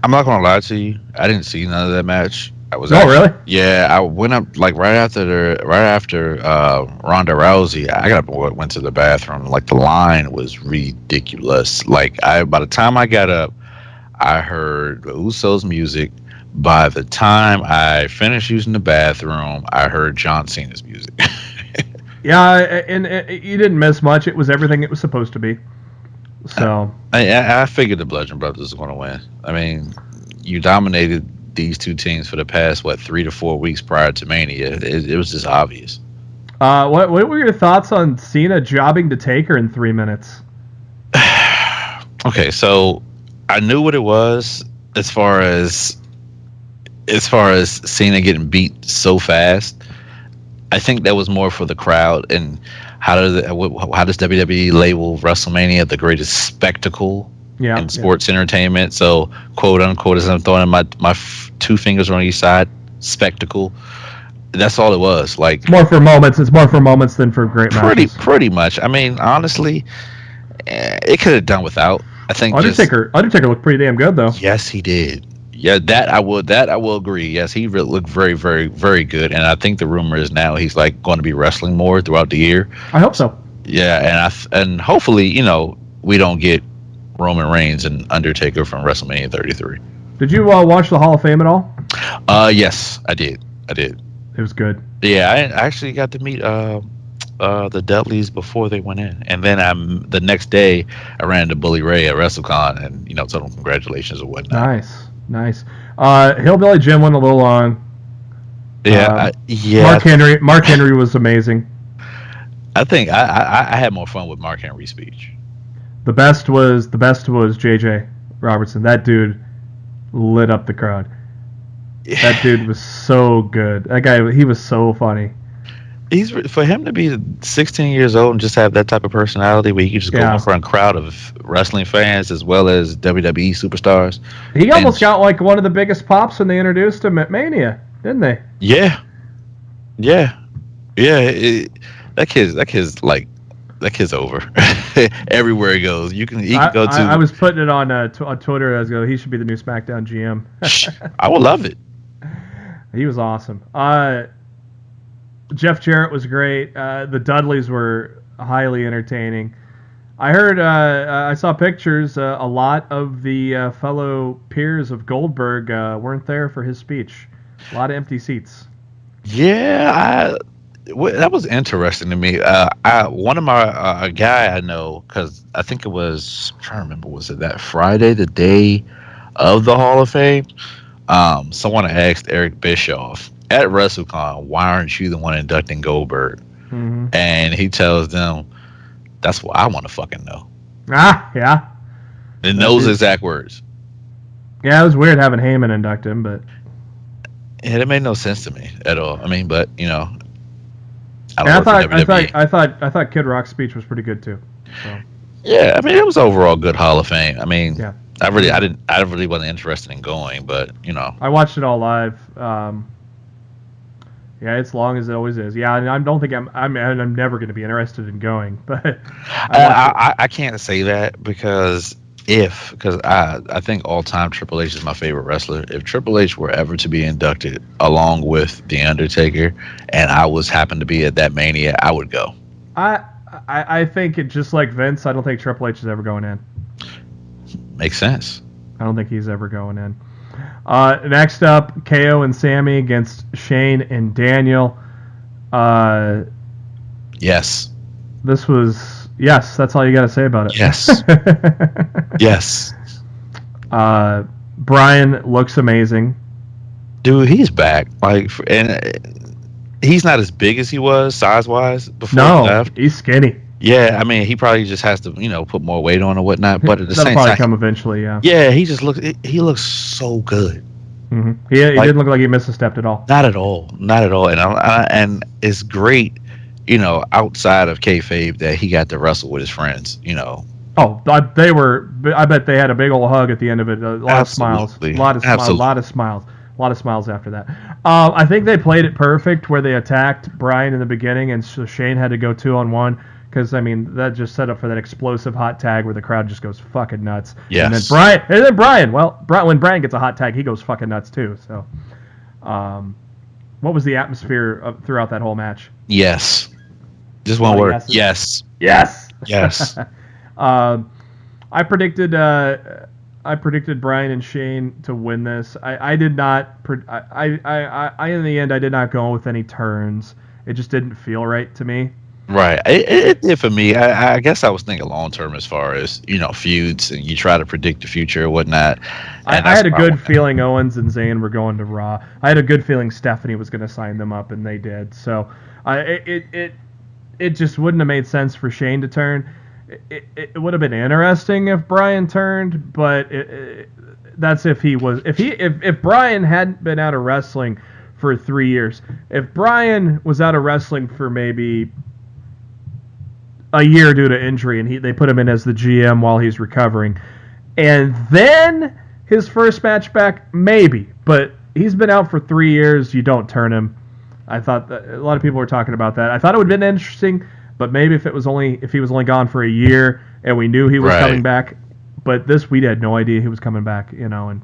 S2: I'm not gonna lie to you. I didn't see none of that match.
S1: Really?
S2: Yeah, I went up like right after Ronda Rousey. I got up and went to the bathroom. Like the line was ridiculous. Like by the time I got up, I heard the Usos music. By the time I finished using the bathroom, I heard John Cena's music.
S1: Yeah, and you didn't miss much. It was everything it was supposed to be. So
S2: I figured the Bludgeon Brothers was going to win. I mean, you dominated these two teams for the past 3 to 4 weeks prior to Mania. It was just obvious.
S1: What were your thoughts on Cena jobbing to Taker in 3 minutes?
S2: Okay, so I knew what it was as far as Cena getting beat so fast. I think that was more for the crowd. And how does WWE label WrestleMania the greatest spectacle in sports entertainment? So, quote unquote, as I'm throwing my two fingers on each side, spectacle. That's all it was. Like
S1: it's more for moments. It's more for moments than for great matches.
S2: Pretty much. I mean, honestly, it could have done without. I think
S1: Undertaker looked pretty damn good though.
S2: Yes, he did. Yeah, that I will agree. Yes, he looked very, very, very good, and I think the rumor is now he's like going to be wrestling more throughout the year.
S1: I hope so.
S2: Yeah, and hopefully, we don't get Roman Reigns and Undertaker from WrestleMania 33.
S1: Did you watch the Hall of Fame at all?
S2: Yes, I did. It
S1: was good.
S2: Yeah, I actually got to meet the Dudleys before they went in, and then the next day I ran into Bully Ray at WrestleCon, and told him congratulations and whatnot.
S1: Nice. Hillbilly Jim went a little long.
S2: Yeah,
S1: Mark Henry was amazing.
S2: I think I had more fun with Mark Henry's speech.
S1: The best was JJ Robertson. That dude lit up the crowd. That dude was so good. That guy, he was so funny.
S2: For him to be 16 years old and just have that type of personality where he could just go in front of a crowd of wrestling fans as well as WWE superstars.
S1: He almost got like one of the biggest pops when they introduced him at Mania, didn't they?
S2: Yeah. That kid's over. Everywhere he goes, he can go to.
S1: I was putting it on Twitter. I was going, he should be the new SmackDown GM.
S2: I would love it.
S1: He was awesome. Jeff Jarrett was great. The Dudleys were highly entertaining. I heard, I saw pictures. A lot of the fellow peers of Goldberg weren't there for his speech. A lot of empty seats.
S2: Yeah, that was interesting to me. One of my a guy I know, because I think it was, I'm trying to remember, was it that Friday, the day of the Hall of Fame? Someone asked Eric Bischoff at WrestleCon, why aren't you the one inducting Goldberg?
S1: Mm-hmm.
S2: And he tells them, that's what I want to fucking know.
S1: Yeah.
S2: In those exact words.
S1: Yeah, it was weird having Heyman induct him, but
S2: yeah, it made no sense to me at all. I mean, but
S1: I thought Kid Rock's speech was pretty good too. So.
S2: Yeah, I mean, it was overall good Hall of Fame. I mean,
S1: yeah.
S2: I really wasn't interested in going, but
S1: I watched it all live. Yeah, it's long as it always is. Yeah, and I don't think I'm never going to be interested in going, but
S2: I can't say that because I think all time Triple H is my favorite wrestler. If Triple H were ever to be inducted along with The Undertaker, and I happened to be at that Mania, I would go.
S1: I think it just like Vince. I don't think Triple H is ever going in.
S2: Makes sense.
S1: I don't think he's ever going in. Next up, KO and Sammy against Shane and Daniel.
S2: Yes.
S1: This was that's all you got to say about it.
S2: Yes. Yes.
S1: Brian looks amazing.
S2: Dude, he's back. And he's not as big as he was size-wise before he left.
S1: He's skinny.
S2: Yeah, I mean, he probably just has to, put more weight on or whatnot. But at the same time,
S1: that'll probably come eventually. Yeah.
S2: Yeah, he looks so good.
S1: Mm-hmm. He didn't look like he missed a step at all.
S2: Not at all. And it's great, outside of kayfabe that he got to wrestle with his friends.
S1: Oh, they were. I bet they had a big old hug at the end of it. A lot of smiles. A lot of smiles after that. I think they played it perfect where they attacked Brian in the beginning, and so Shane had to go 2-on-1. Because, I mean, that just set up for that explosive hot tag where the crowd just goes fucking nuts.
S2: Yes.
S1: And then Brian, when Brian gets a hot tag, he goes fucking nuts too. So, what was the atmosphere throughout that whole match?
S2: Yes. Just one word. Yes.
S1: Yes.
S2: Yes.
S1: I predicted Brian and Shane to win this. I did not. I in the end, I did not go with any turns. It just didn't feel right to me.
S2: Right. It did for me. I guess I was thinking long term as far as, feuds and you try to predict the future or whatnot.
S1: I had a good feeling Owens and Zayn were going to Raw. I had a good feeling Stephanie was going to sign them up, and they did. So it just wouldn't have made sense for Shane to turn. It would have been interesting if Brian turned, but that's if Brian hadn't been out of wrestling for 3 years. If Brian was out of wrestling for maybe a year due to injury, and they put him in as the GM while he's recovering, and then his first match back, maybe, but he's been out for 3 years. You don't turn him. I thought that a lot of people were talking about that. I thought it would have been interesting, but maybe if he was only gone for a year and we knew he was coming back, but we had no idea he was coming back, and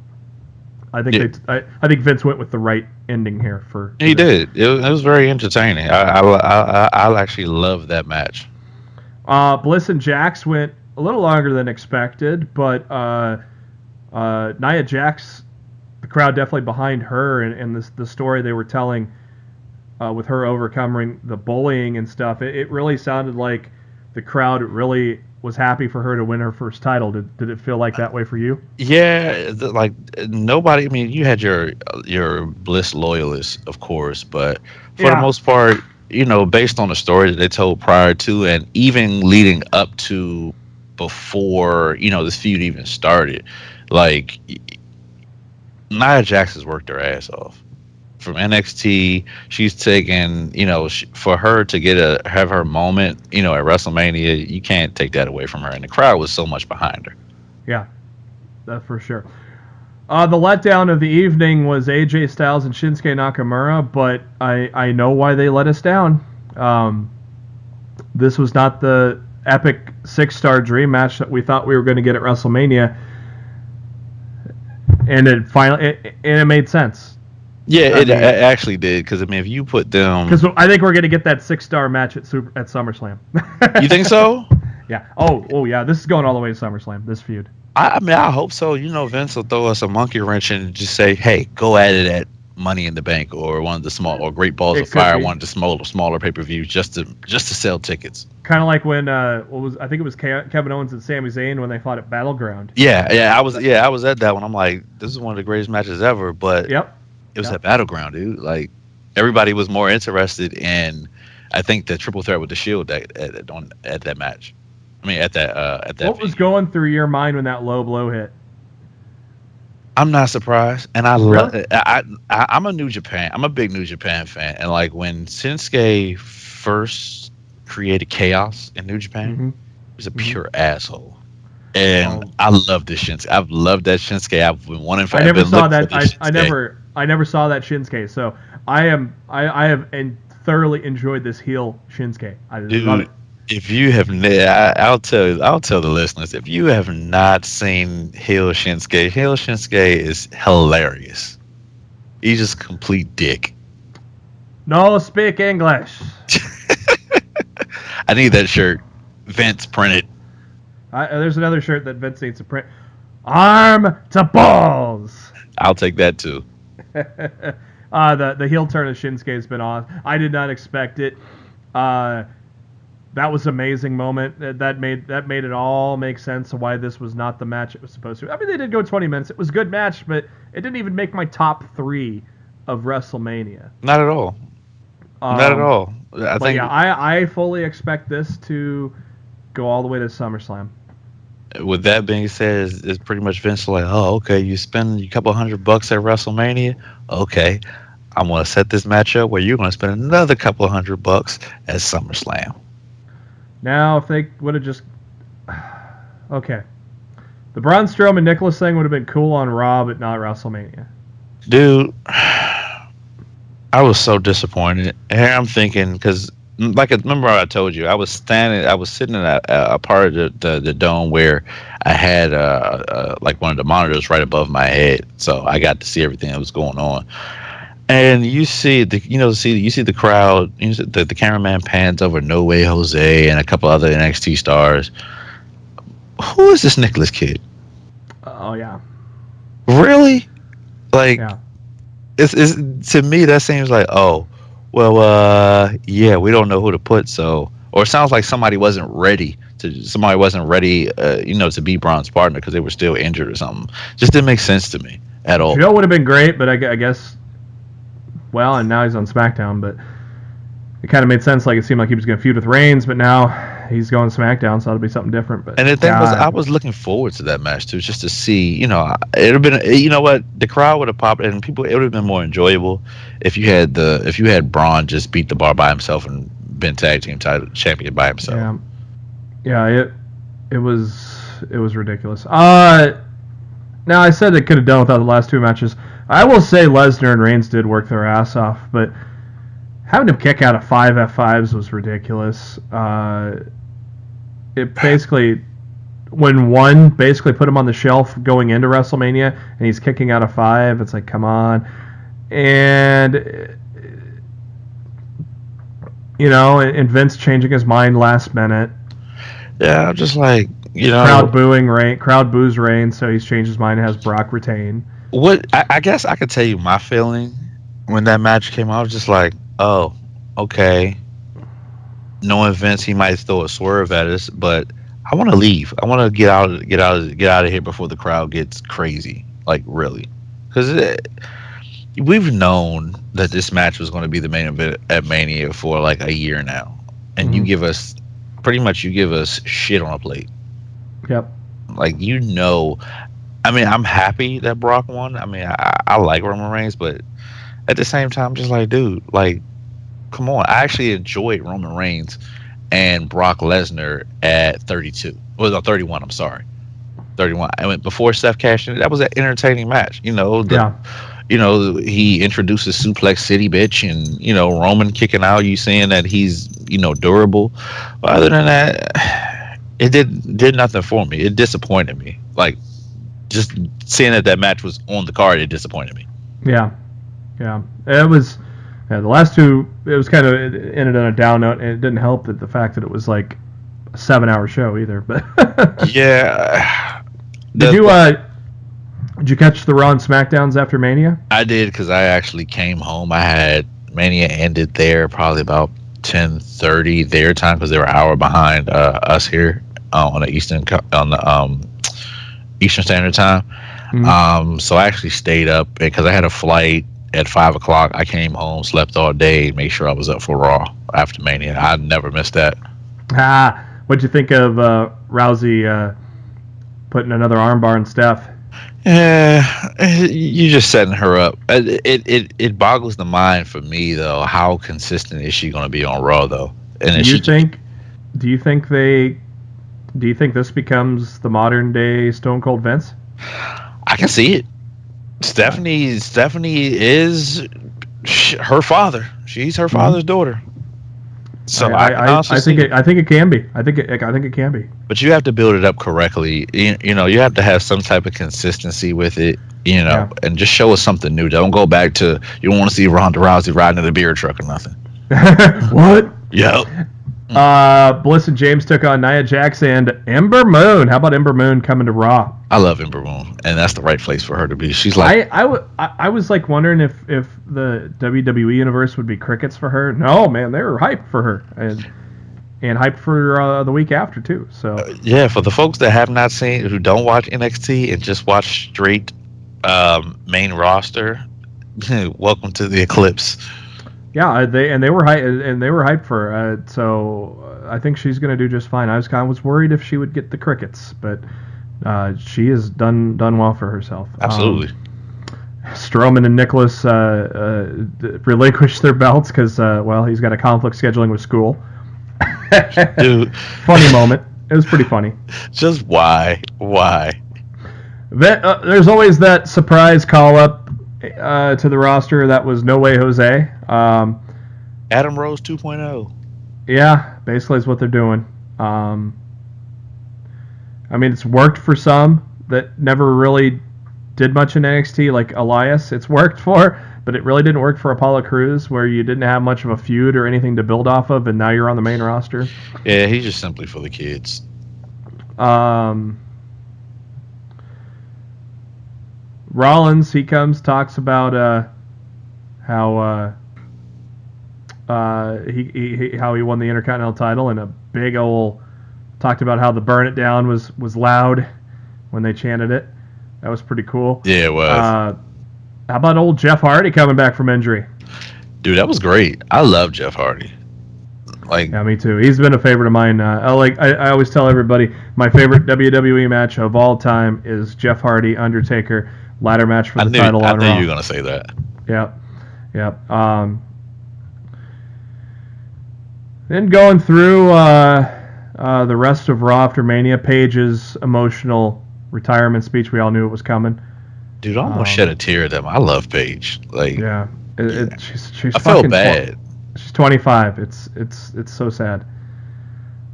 S1: I think I think Vince went with the right ending here for.
S2: He did. It was very entertaining. I actually love that match.
S1: Bliss and Jax went a little longer than expected, but Nia Jax, the crowd definitely behind her, and the story they were telling with her overcoming the bullying and stuff. It really sounded like the crowd really was happy for her to win her first title. Did it feel like that way for you?
S2: Yeah, like nobody. I mean, you had your Bliss loyalists, of course, but for the most part, based on the story that they told prior to, and even leading up to before this feud even started, like Nia Jax has worked her ass off from NXT. She's taken, for her to have her moment, at WrestleMania, you can't take that away from her. And the crowd was so much behind her.
S1: Yeah, that for sure. The letdown of the evening was AJ Styles and Shinsuke Nakamura, but I know why they let us down. This was not the epic 6-star dream match that we thought we were going to get at WrestleMania, and it made sense.
S2: Yeah, it actually did, because I mean, if you put them,
S1: because I think we're going to get that 6-star match at SummerSlam.
S2: You think so?
S1: Yeah. Oh yeah. This is going all the way to SummerSlam. This feud.
S2: I mean, I hope so. Vince will throw us a monkey wrench and just say, "Hey, go at it at Money in the Bank or one of the Great Balls of Fire, one of the smaller pay-per-views, just to sell tickets."
S1: Kind of like when I think it was Kevin Owens and Sami Zayn when they fought at Battleground.
S2: Yeah, I was at that one. I'm like, this is one of the greatest matches ever. But it was at Battleground, dude. Like, everybody was more interested in, I think, the triple threat with the Shield at that match. I mean, at that.
S1: What was going through your mind when that low blow hit?
S2: I'm not surprised, and I'm a New Japan. I'm a big New Japan fan, and like when Shinsuke first created chaos in New Japan, he was a pure asshole, and I love this Shinsuke. I've loved that Shinsuke. I've been wanting. I never saw that.
S1: I never saw that Shinsuke. So I have thoroughly enjoyed this heel Shinsuke. I love it.
S2: If you have, I'll tell the listeners, if you have not seen heel Shinsuke is hilarious. He's just complete dick.
S1: No speak English.
S2: I need that shirt. Vince, print it.
S1: There's another shirt that Vince needs to print. Arm to balls.
S2: I'll take that too.
S1: The heel turn of Shinsuke has been on. I did not expect it. That was an amazing moment. That made it all make sense of why this was not the match it was supposed to. I mean, they did go 20 minutes. It was a good match, but it didn't even make my top 3 of WrestleMania.
S2: Not at all. Not at all.
S1: I fully expect this to go all the way to SummerSlam.
S2: With that being said, it's pretty much Vince like, oh, okay, you spend a couple $100 at WrestleMania. Okay, I'm going to set this match up where you're going to spend another couple $100 at SummerSlam.
S1: Now, if they would have just... Okay. The Braun Strowman Nicholas thing would have been cool on Raw, but not WrestleMania.
S2: Dude, I was so disappointed. And I'm thinking, because, remember I told you, I was sitting in a part of the dome where I had one of the monitors right above my head, so I got to see everything that was going on. And you see the crowd. The cameraman pans over No Way Jose and a couple other NXT stars. Who is this Nicholas kid?
S1: Oh yeah,
S2: really? Like, it's to me that seems like, oh, well, yeah, we don't know who to put. So, or it sounds like somebody wasn't ready to be Braun's partner because they were still injured or something. Just didn't make sense to me at all.
S1: Joe would have been great, but I guess. Well, and now he's on SmackDown, but it kind of made sense. Like, it seemed like he was going to feud with Reigns, but now he's going SmackDown, so it'll be something different. But
S2: and the thing was, I was looking forward to that match too, just to see. It would have been, the crowd would have popped, and it would have been more enjoyable if you had Braun just beat the bar by himself and been tag team title champion by himself.
S1: Yeah, it was ridiculous. Now I said they could have done without the last 2 matches. I will say Lesnar and Reigns did work their ass off, but having him kick out of 5 F5s was ridiculous. It basically when one basically put him on the shelf going into WrestleMania, and he's kicking out of 5. It's like, come on. And, and Vince changing his mind last minute.
S2: Yeah, I'm just like,
S1: Crowd boos Reigns, so he's changed his mind and has Brock retain.
S2: What I guess I could tell you my feeling when that match came out. I was just like, oh, okay. Knowing Vince, he might throw a swerve at us, but I want to leave. I want to get out of here before the crowd gets crazy. Like, really, because we've known that this match was going to be the main event at Mania for like a year now, and you give us shit on a plate.
S1: Yep.
S2: Like, I mean, I'm happy that Brock won. I mean, I like Roman Reigns, but at the same time, just like, dude, like, come on. I actually enjoyed Roman Reigns and Brock Lesnar at 32. Well, no, 31. I'm sorry, 31. I went before Seth cashed in. That was an entertaining match. He introduces Suplex City, bitch, and Roman kicking out. You saying that he's durable. But other than that, it did nothing for me. It disappointed me. Like, just seeing that match was on the card, it disappointed me.
S1: Yeah. It was the last two. It was kind of ended on a down note, and it didn't help that the fact that it was like a 7-hour show either. But
S2: yeah.
S1: Did you catch the Raw and SmackDowns after Mania?
S2: I did, because I actually came home. I had Mania ended there probably about 10:30 their time, because they were an hour behind us here on the Eastern Standard Time. Mm-hmm. So I actually stayed up because I had a flight at 5 o'clock. I came home, slept all day, made sure I was up for Raw after Mania. I never missed that.
S1: What'd you think of Rousey putting another armbar in Steph?
S2: You're just setting her up. It boggles the mind for me, though. How consistent is she going to be on Raw, though? And
S1: do you think this becomes the modern day Stone Cold Vince?
S2: I can see it. Stephanie is her father. She's her father's daughter. So I think it can be. I think it can be. But you have to build it up correctly. You have to have some type of consistency with it. And just show us something new. Don't go back to, you don't want to see Ronda Rousey riding in a beer truck or nothing.
S1: What?
S2: Yep.
S1: Bliss and James took on Nia Jax and Ember Moon. How about Ember Moon coming to Raw?
S2: I love Ember Moon, and that's the right place for her to be. She's like,
S1: I was like wondering if the WWE universe would be crickets for her. No, man, they were hyped for her and hyped for the week after too. So
S2: yeah, for the folks that have not seen, who don't watch NXT and just watch straight main roster, welcome to the eclipse.
S1: Yeah, they were hyped for her. So I think she's going to do just fine. I was worried if she would get the crickets, but she has done well for herself.
S2: Absolutely.
S1: Strowman and Nicholas relinquished their belts because he's got a conflict scheduling with school.
S2: Dude,
S1: funny moment. It was pretty funny.
S2: Just why?
S1: There's always that surprise call up to the roster. That was No Way Jose.
S2: Adam Rose 2.0.
S1: Yeah, basically is what they're doing. I mean, it's worked for some that never really did much in NXT, like Elias. It's worked for, but it really didn't work for Apollo Crews, where you didn't have much of a feud or anything to build off of, and now you're on the main roster.
S2: Yeah, he's just simply for the kids.
S1: Rollins, he talks about how he won the Intercontinental title, and a big old talked about how the "Burn It Down" was loud when they chanted it. That was pretty cool.
S2: Yeah, it was.
S1: How about old Jeff Hardy coming back from injury?
S2: Dude, that was great. I love Jeff Hardy.
S1: Yeah, me too. He's been a favorite of mine. I always tell everybody my favorite WWE match of all time is Jeff Hardy Undertaker ladder match for the title on Raw.
S2: I knew you were gonna say that.
S1: Yep. Then going through the rest of Raw after Mania, Paige's emotional retirement speech. We all knew it was coming.
S2: Dude, I almost shed a tear at them. I love Paige.
S1: Yeah, she's
S2: I feel bad.
S1: She's 25. It's so sad.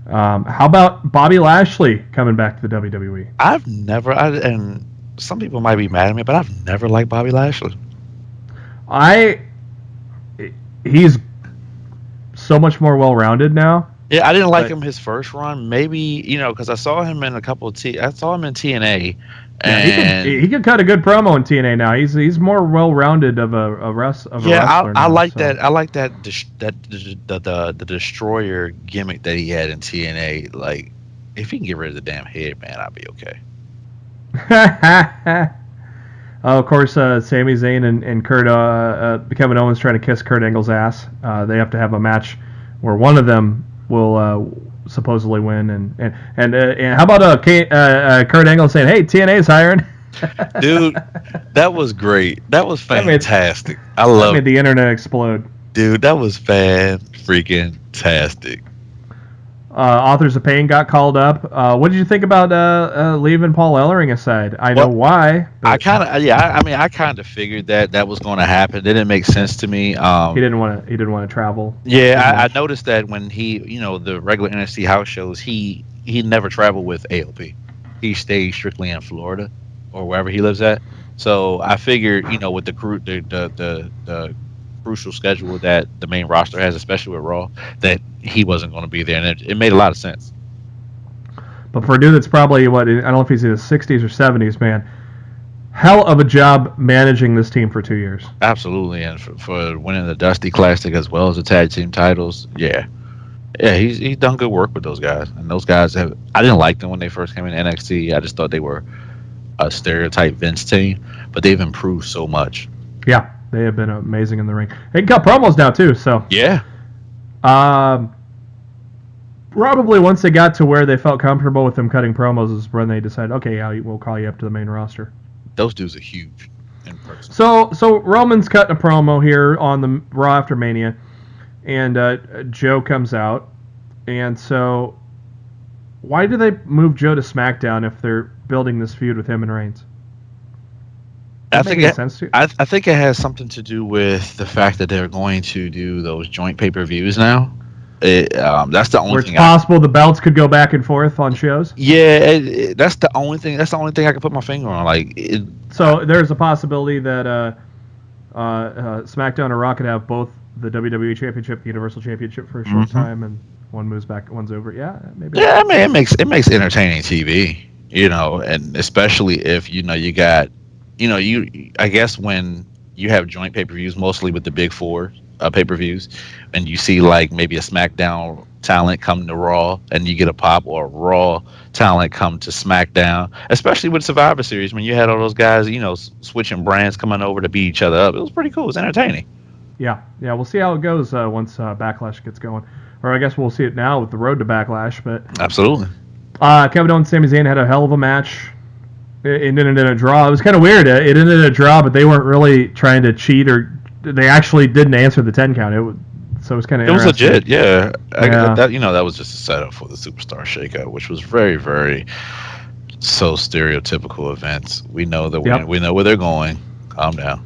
S1: How about Bobby Lashley coming back to the WWE?
S2: And some people might be mad at me, but I've never liked Bobby Lashley.
S1: He's so much more well-rounded now.
S2: Yeah, I didn't like him his first run. Maybe because I saw him in a couple of I saw him in TNA, and
S1: he could cut a good promo in TNA now. He's more well-rounded of a wrestler.
S2: I like that. I like that the Destroyer gimmick that he had in TNA. Like, if he can get rid of the damn head, man, I'd be okay.
S1: Of course, Sami Zayn and Kurt, Kevin Owens trying to kiss Kurt Angle's ass. They have to have a match where one of them will supposedly win. And how about Kurt Angle saying, "Hey, TNA's hiring."
S2: Dude, that was great. That was fantastic. I love it.
S1: Made the internet explode.
S2: Dude, that was fan-freaking-tastic.
S1: Authors of Pain got called up. What did you think about leaving Paul Ellering aside? I know why.
S2: I kind of figured that was going to happen. It didn't make sense to me.
S1: He didn't want to travel.
S2: Yeah, I noticed that when he, the regular NXT house shows, he never traveled with AOP. He stayed strictly in Florida or wherever he lives at. So I figured, with the crucial schedule that the main roster has, especially with Raw, that he wasn't going to be there, and it made a lot of sense.
S1: But for a dude that's probably, I don't know if he's in his 60s or 70s, man, hell of a job managing this team for 2 years.
S2: Absolutely, and for winning the Dusty Classic as well as the tag team titles, yeah, he's done good work with those guys. And those guys I didn't like them when they first came in NXT. I just thought they were a stereotype Vince team, but they've improved so much.
S1: Yeah. They have been amazing in the ring. They can cut promos now, too. So
S2: yeah.
S1: Probably once they got to where they felt comfortable with them cutting promos is when they decided, okay, yeah, we'll call you up to the main roster.
S2: Those dudes are huge in person.
S1: So Roman's cutting a promo here on the Raw after Mania, and Joe comes out. And so why do they move Joe to SmackDown if they're building this feud with him and Reigns?
S2: I think it has something to do with the fact that they're going to do those joint pay-per-views now. That's the only thing.
S1: It's possible the belts could go back and forth on shows.
S2: Yeah, that's the only thing. That's the only thing I can put my finger on.
S1: So there's a possibility that SmackDown or Raw could have both the WWE Championship, the Universal Championship for a short time, and one moves back, one's over. Yeah, maybe.
S2: Yeah, I mean, it makes entertaining TV. And especially if you got. I guess when you have joint pay-per-views, mostly with the big four pay-per-views, and you see like maybe a SmackDown talent come to Raw and you get a pop, or a Raw talent come to SmackDown, especially with Survivor Series when you had all those guys, switching brands coming over to beat each other up. It was pretty cool. It was entertaining.
S1: Yeah, we'll see how it goes once Backlash gets going. Or I guess we'll see it now with the road to Backlash. But
S2: absolutely.
S1: Kevin Owens and Sami Zayn had a hell of a match. It ended in a draw. It was kind of weird. It ended in a draw, but they weren't really trying to cheat, or they actually didn't answer the 10 count. So it was kind of.
S2: It was legit, yeah. That was just a setup for the Superstar Shakeup, which was very, very so stereotypical events. We know that we know where they're going. Calm down.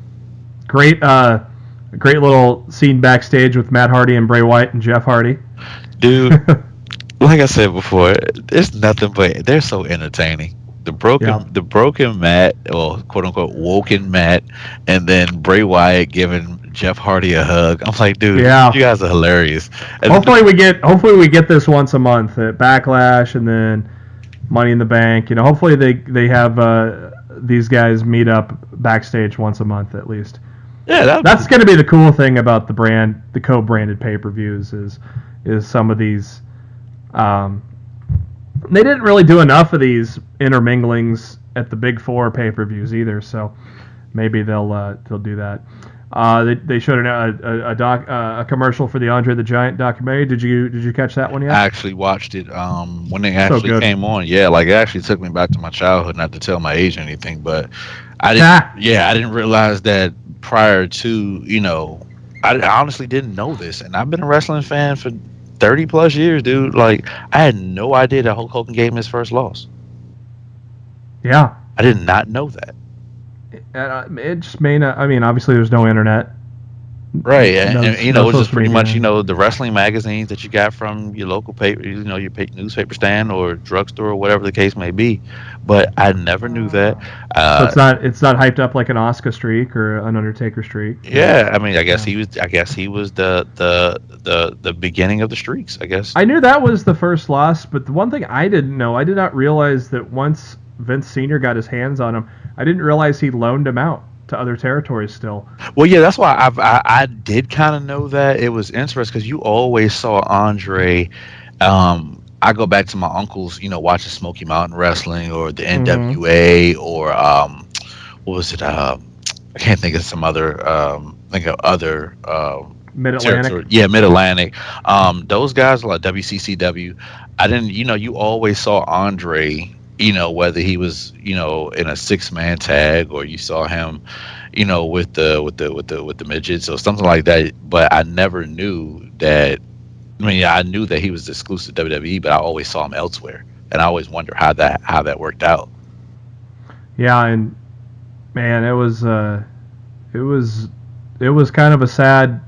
S1: Great little scene backstage with Matt Hardy and Bray Wyatt and Jeff Hardy.
S2: Dude, like I said before, there's nothing but they're so entertaining. The broken Matt, or quote unquote woken Matt, and then Bray Wyatt giving Jeff Hardy a hug. I'm like, dude, you guys are hilarious. And
S1: hopefully we get this once a month at Backlash, and then Money in the Bank. Hopefully they have these guys meet up backstage once a month at least.
S2: Yeah,
S1: that's going to be the cool thing about the co-branded pay-per-views is some of these. They didn't really do enough of these interminglings at the Big Four pay-per-views either, so maybe they'll do that. They showed a commercial for the Andre the Giant documentary. Did you catch that one yet?
S2: I actually watched it when they actually came on. Yeah, like it actually took me back to my childhood. Not to tell my age or anything, but I didn't realize that prior to I honestly didn't know this, and I've been a wrestling fan for 30 plus years, dude. Like, I had no idea that Hulk Hogan gave him his first loss.
S1: Yeah,
S2: I did not know that.
S1: It just may not. I mean, obviously, there's no internet,
S2: Right, and you
S1: no
S2: know, it's just
S1: social
S2: pretty much,
S1: media.
S2: you know, the wrestling magazines that you got from your local paper, you know, your newspaper stand or drugstore or whatever the case may be. But I never knew that.
S1: So
S2: Uh,
S1: it's not hyped up like an Oscar streak or an Undertaker streak.
S2: yeah, I mean,
S1: Yeah.
S2: I guess he was the beginning of the streaks. I guess.
S1: I knew that was the first loss, but the one thing I didn't know, I did not realize that once Vince Sr. got his hands on him, I didn't realize he loaned him out to other territories still.
S2: Well, yeah, that's why I did kind of know that. It was interesting because you always saw Andre. I go back to my uncles, you know, watching Smoky Mountain Wrestling or the
S1: Mm-hmm.
S2: NWA or what was it? I can't think of some other think of other
S1: Mid Atlantic.
S2: territory. Yeah, Mid Atlantic. Those guys like WCCW. I didn't, you know, you always saw Andre. You know, whether he was, you know, in a 6-man tag or you saw him, you know, with the midgets or something like that. But I never knew that. I mean, yeah, I knew that he was exclusive to WWE, but I always saw him elsewhere, and I always wonder how that worked out.
S1: Yeah, and man, it was it was kind of a sad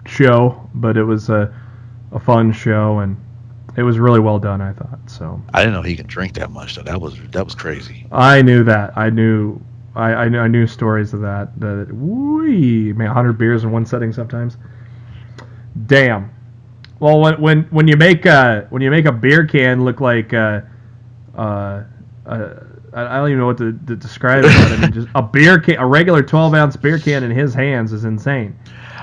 S1: show, but it was a fun show, and it was really well done, I thought. So
S2: I didn't know he could drink that much though. That was crazy.
S1: I knew that. I knew stories of that. That wee man, 100 beers in one setting sometimes. Damn. Well, when you make a beer can look like I don't even know what to describe it. But I mean, just a beer can, a regular 12-ounce beer can in his hands is insane.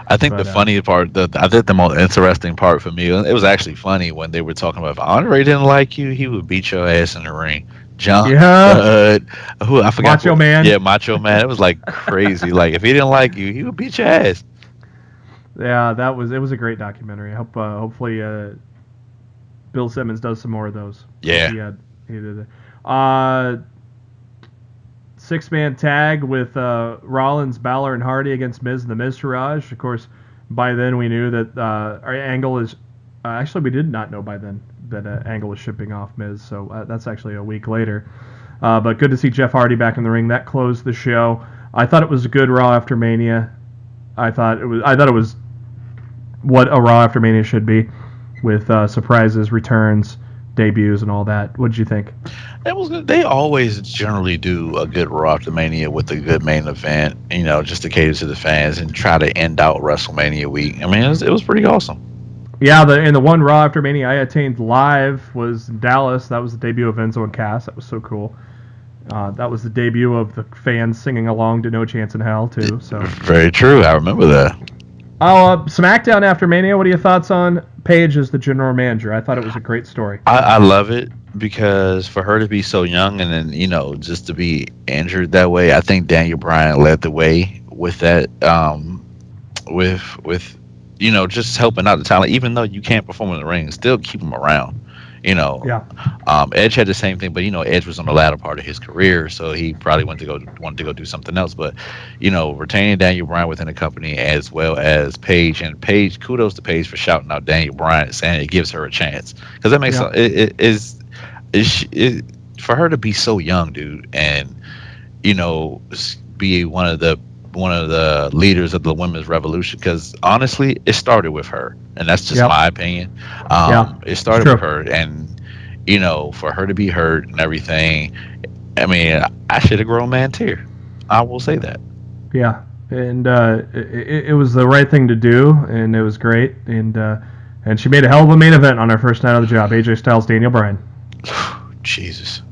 S2: I think
S1: But
S2: the funny part, I think the most interesting part for me, it was actually funny when they were talking about if Andre didn't like you, he would beat your ass in the ring. John,
S1: yeah,
S2: who I forgot.
S1: Macho Man.
S2: Yeah, Macho Man. It was like crazy. Like if he didn't like you, he would beat your ass.
S1: Yeah, it was a great documentary. I hope hopefully Bill Simmons does some more of those.
S2: Yeah.
S1: He did it. 6-man tag with Rollins, Balor, and Hardy against Miz and the Miztourage. Of course, by then we knew that our Angle is. Actually, we did not know by then that Angle was shipping off Miz, so that's actually a week later. But good to see Jeff Hardy back in the ring. That closed the show. I thought it was a good Raw after Mania. I thought it was what a Raw after Mania should be, with surprises, returns, debuts, and all that. What did you think?
S2: It was good. They always generally do a good Raw after Mania with a good main event, you know, just to cater to the fans and try to end out WrestleMania week. I mean, it was pretty awesome.
S1: Yeah, the one Raw after Mania I attained live was in Dallas. That was the debut of Enzo and Cass. That was so cool. That was the debut of the fans singing along to No Chance in Hell too. So
S2: Very true. I remember that.
S1: SmackDown after Mania. What are your thoughts on Paige as the general manager? I thought it was a great story.
S2: I love it because for her to be so young and then, you know, just to be injured that way, I think Daniel Bryan led the way with that. With you know, just helping out the talent, even though you can't perform in the ring, still keep them around. You know,
S1: Yeah.
S2: Edge had the same thing, but you know, Edge was on the latter part of his career, so he probably wanted to go do something else. But you know, retaining Daniel Bryan within the company as well as Paige, and Paige, kudos to Paige for shouting out Daniel Bryan, saying it gives her a chance because that makes it for her to be so young, dude, and you know, be one of the leaders of the women's revolution, because honestly it started with her, and that's just my opinion. It started with her, and you know, for her to be hurt and everything, I mean, I should have grown man tear. I will say that.
S1: Yeah, and it was the right thing to do, and it was great, and she made a hell of a main event on her first night of the job. AJ Styles, Daniel Bryan.
S2: Jesus.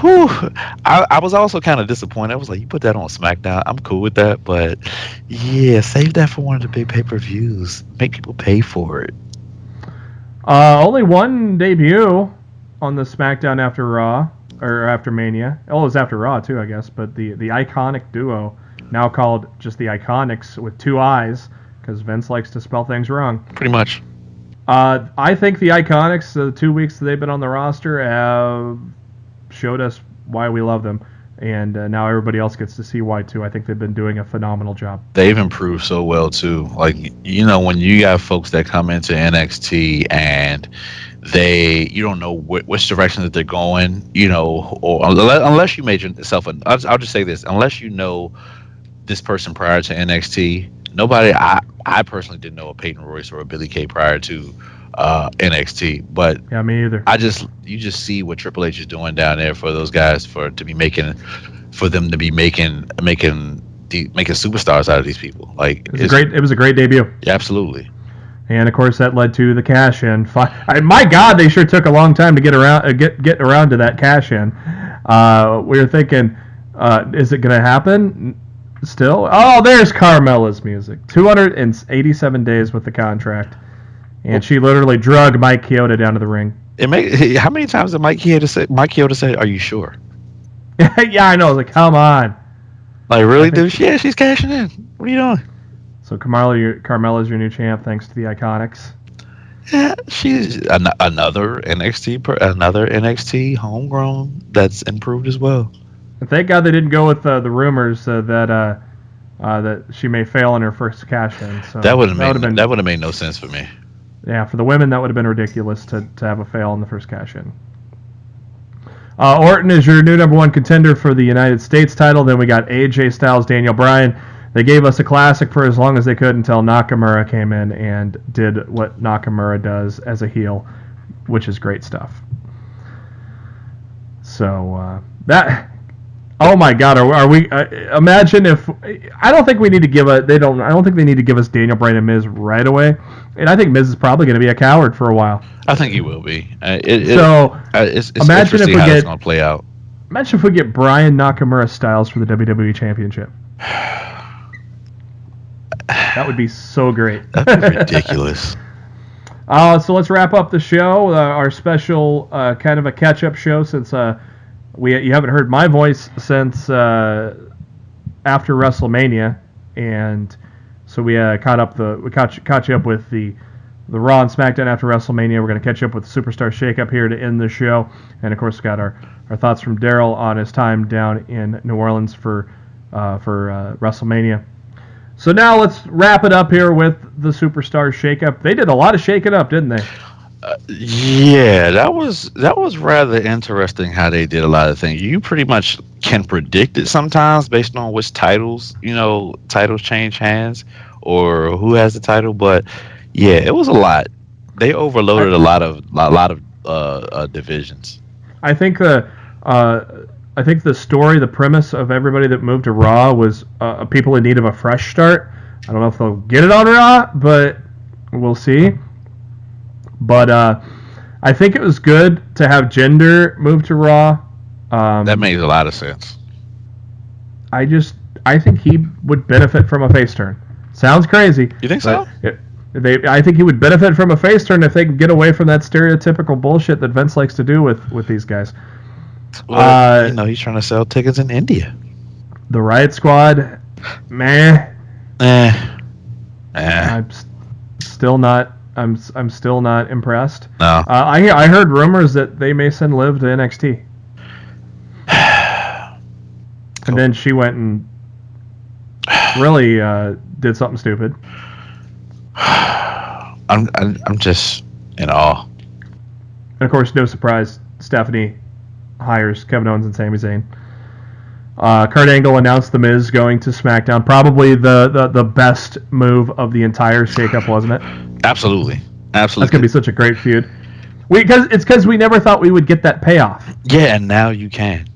S2: Whew. I was also kind of disappointed. I was like, you put that on SmackDown. I'm cool with that, but yeah, save that for one of the big pay-per-views. Make people pay for it.
S1: Only one debut on the SmackDown after Raw, or after Mania. Oh, it was after Raw too, I guess. But the Iconic duo, now called just the Iconics with two I's, because Vince likes to spell things wrong.
S2: Pretty much.
S1: I think the Iconics, the 2 weeks that they've been on the roster, have showed us why we love them, and now everybody else gets to see why too. I think they've been doing a phenomenal job.
S2: They've improved so well too. Like, you know, when you got folks that come into NXT and you don't know which direction that they're going, you know, or unless you made yourself I'll just say this, unless you know this person prior to NXT. Nobody, I personally didn't know a Peyton Royce or a Billy Kay prior to NXT, but
S1: yeah, me either.
S2: You just see what Triple H is doing down there for those guys for them to be making superstars out of these people. Like
S1: it was a great debut.
S2: Yeah, absolutely.
S1: And of course that led to the cash in. My God, they sure took a long time to get around to that cash in. We were thinking, is it going to happen? Still? Oh, there's Carmella's music. 287 days with the contract, and she literally drug Mike Chioda down to the ring.
S2: How many times did Mike Chioda say, "Are you sure?"
S1: Yeah, I know. I was like, come on.
S2: Like, really, dude? Yeah, she's cashing in. What are you doing?
S1: So Carmella's your new champ, thanks to the Iconics.
S2: Yeah, she's another NXT homegrown that's improved as well.
S1: And thank God they didn't go with the rumors that she may fail in her first cash in. So
S2: that would have made no sense for me.
S1: Yeah, for the women that would have been ridiculous to have a fail in the first cash in. Orton is your new number one contender for the United States title. Then we got AJ Styles, Daniel Bryan. They gave us a classic for as long as they could until Nakamura came in and did what Nakamura does as a heel, which is great stuff. So oh my God, are we? Imagine if I don't think we need to give I don't think they need to give us Daniel Bryan and Miz right away, and I think Miz is probably going to be a coward for a while.
S2: I think he will be.
S1: It's imagine if we
S2: how it's going to play out.
S1: Imagine if we get Bryan Nakamura Styles for the WWE Championship. That would be so great.
S2: That'd be ridiculous.
S1: So let's wrap up the show. Our special kind of a catch-up show since you haven't heard my voice since after WrestleMania, and so we caught you up with the Raw and SmackDown after WrestleMania. We're going to catch up with Superstar Shakeup here to end the show, and of course got our thoughts from Darryl on his time down in New Orleans for WrestleMania. So now let's wrap it up here with the Superstar Shakeup. They did a lot of shaking up, didn't they?
S2: Yeah, that was rather interesting how they did a lot of things. You pretty much can predict it sometimes based on which titles change hands or who has the title. But yeah, it was a lot. They overloaded a lot of divisions. I think the story, the premise of everybody that moved to Raw was people in need of a fresh start. I don't know if they'll get it on Raw, but we'll see. But I think it was good to have Jinder move to Raw. That makes a lot of sense.
S1: I think he would benefit from a face turn. Sounds crazy.
S2: You think so?
S1: I think he would benefit from a face turn if they can get away from that stereotypical bullshit that Vince likes to do with these guys.
S2: Well, he's trying to sell tickets in India.
S1: The Riot Squad, meh. I'm still not impressed.
S2: No.
S1: I heard rumors that they may send Liv to NXT. And then she went and really did something stupid.
S2: I'm just in awe.
S1: And of course, no surprise, Stephanie hires Kevin Owens and Sami Zayn. Kurt Angle announced The Miz going to SmackDown. Probably the best move of the entire shakeup, wasn't it?
S2: Absolutely.
S1: That's going to be such a great feud. Because we never thought we would get that payoff.
S2: Yeah, and now you can.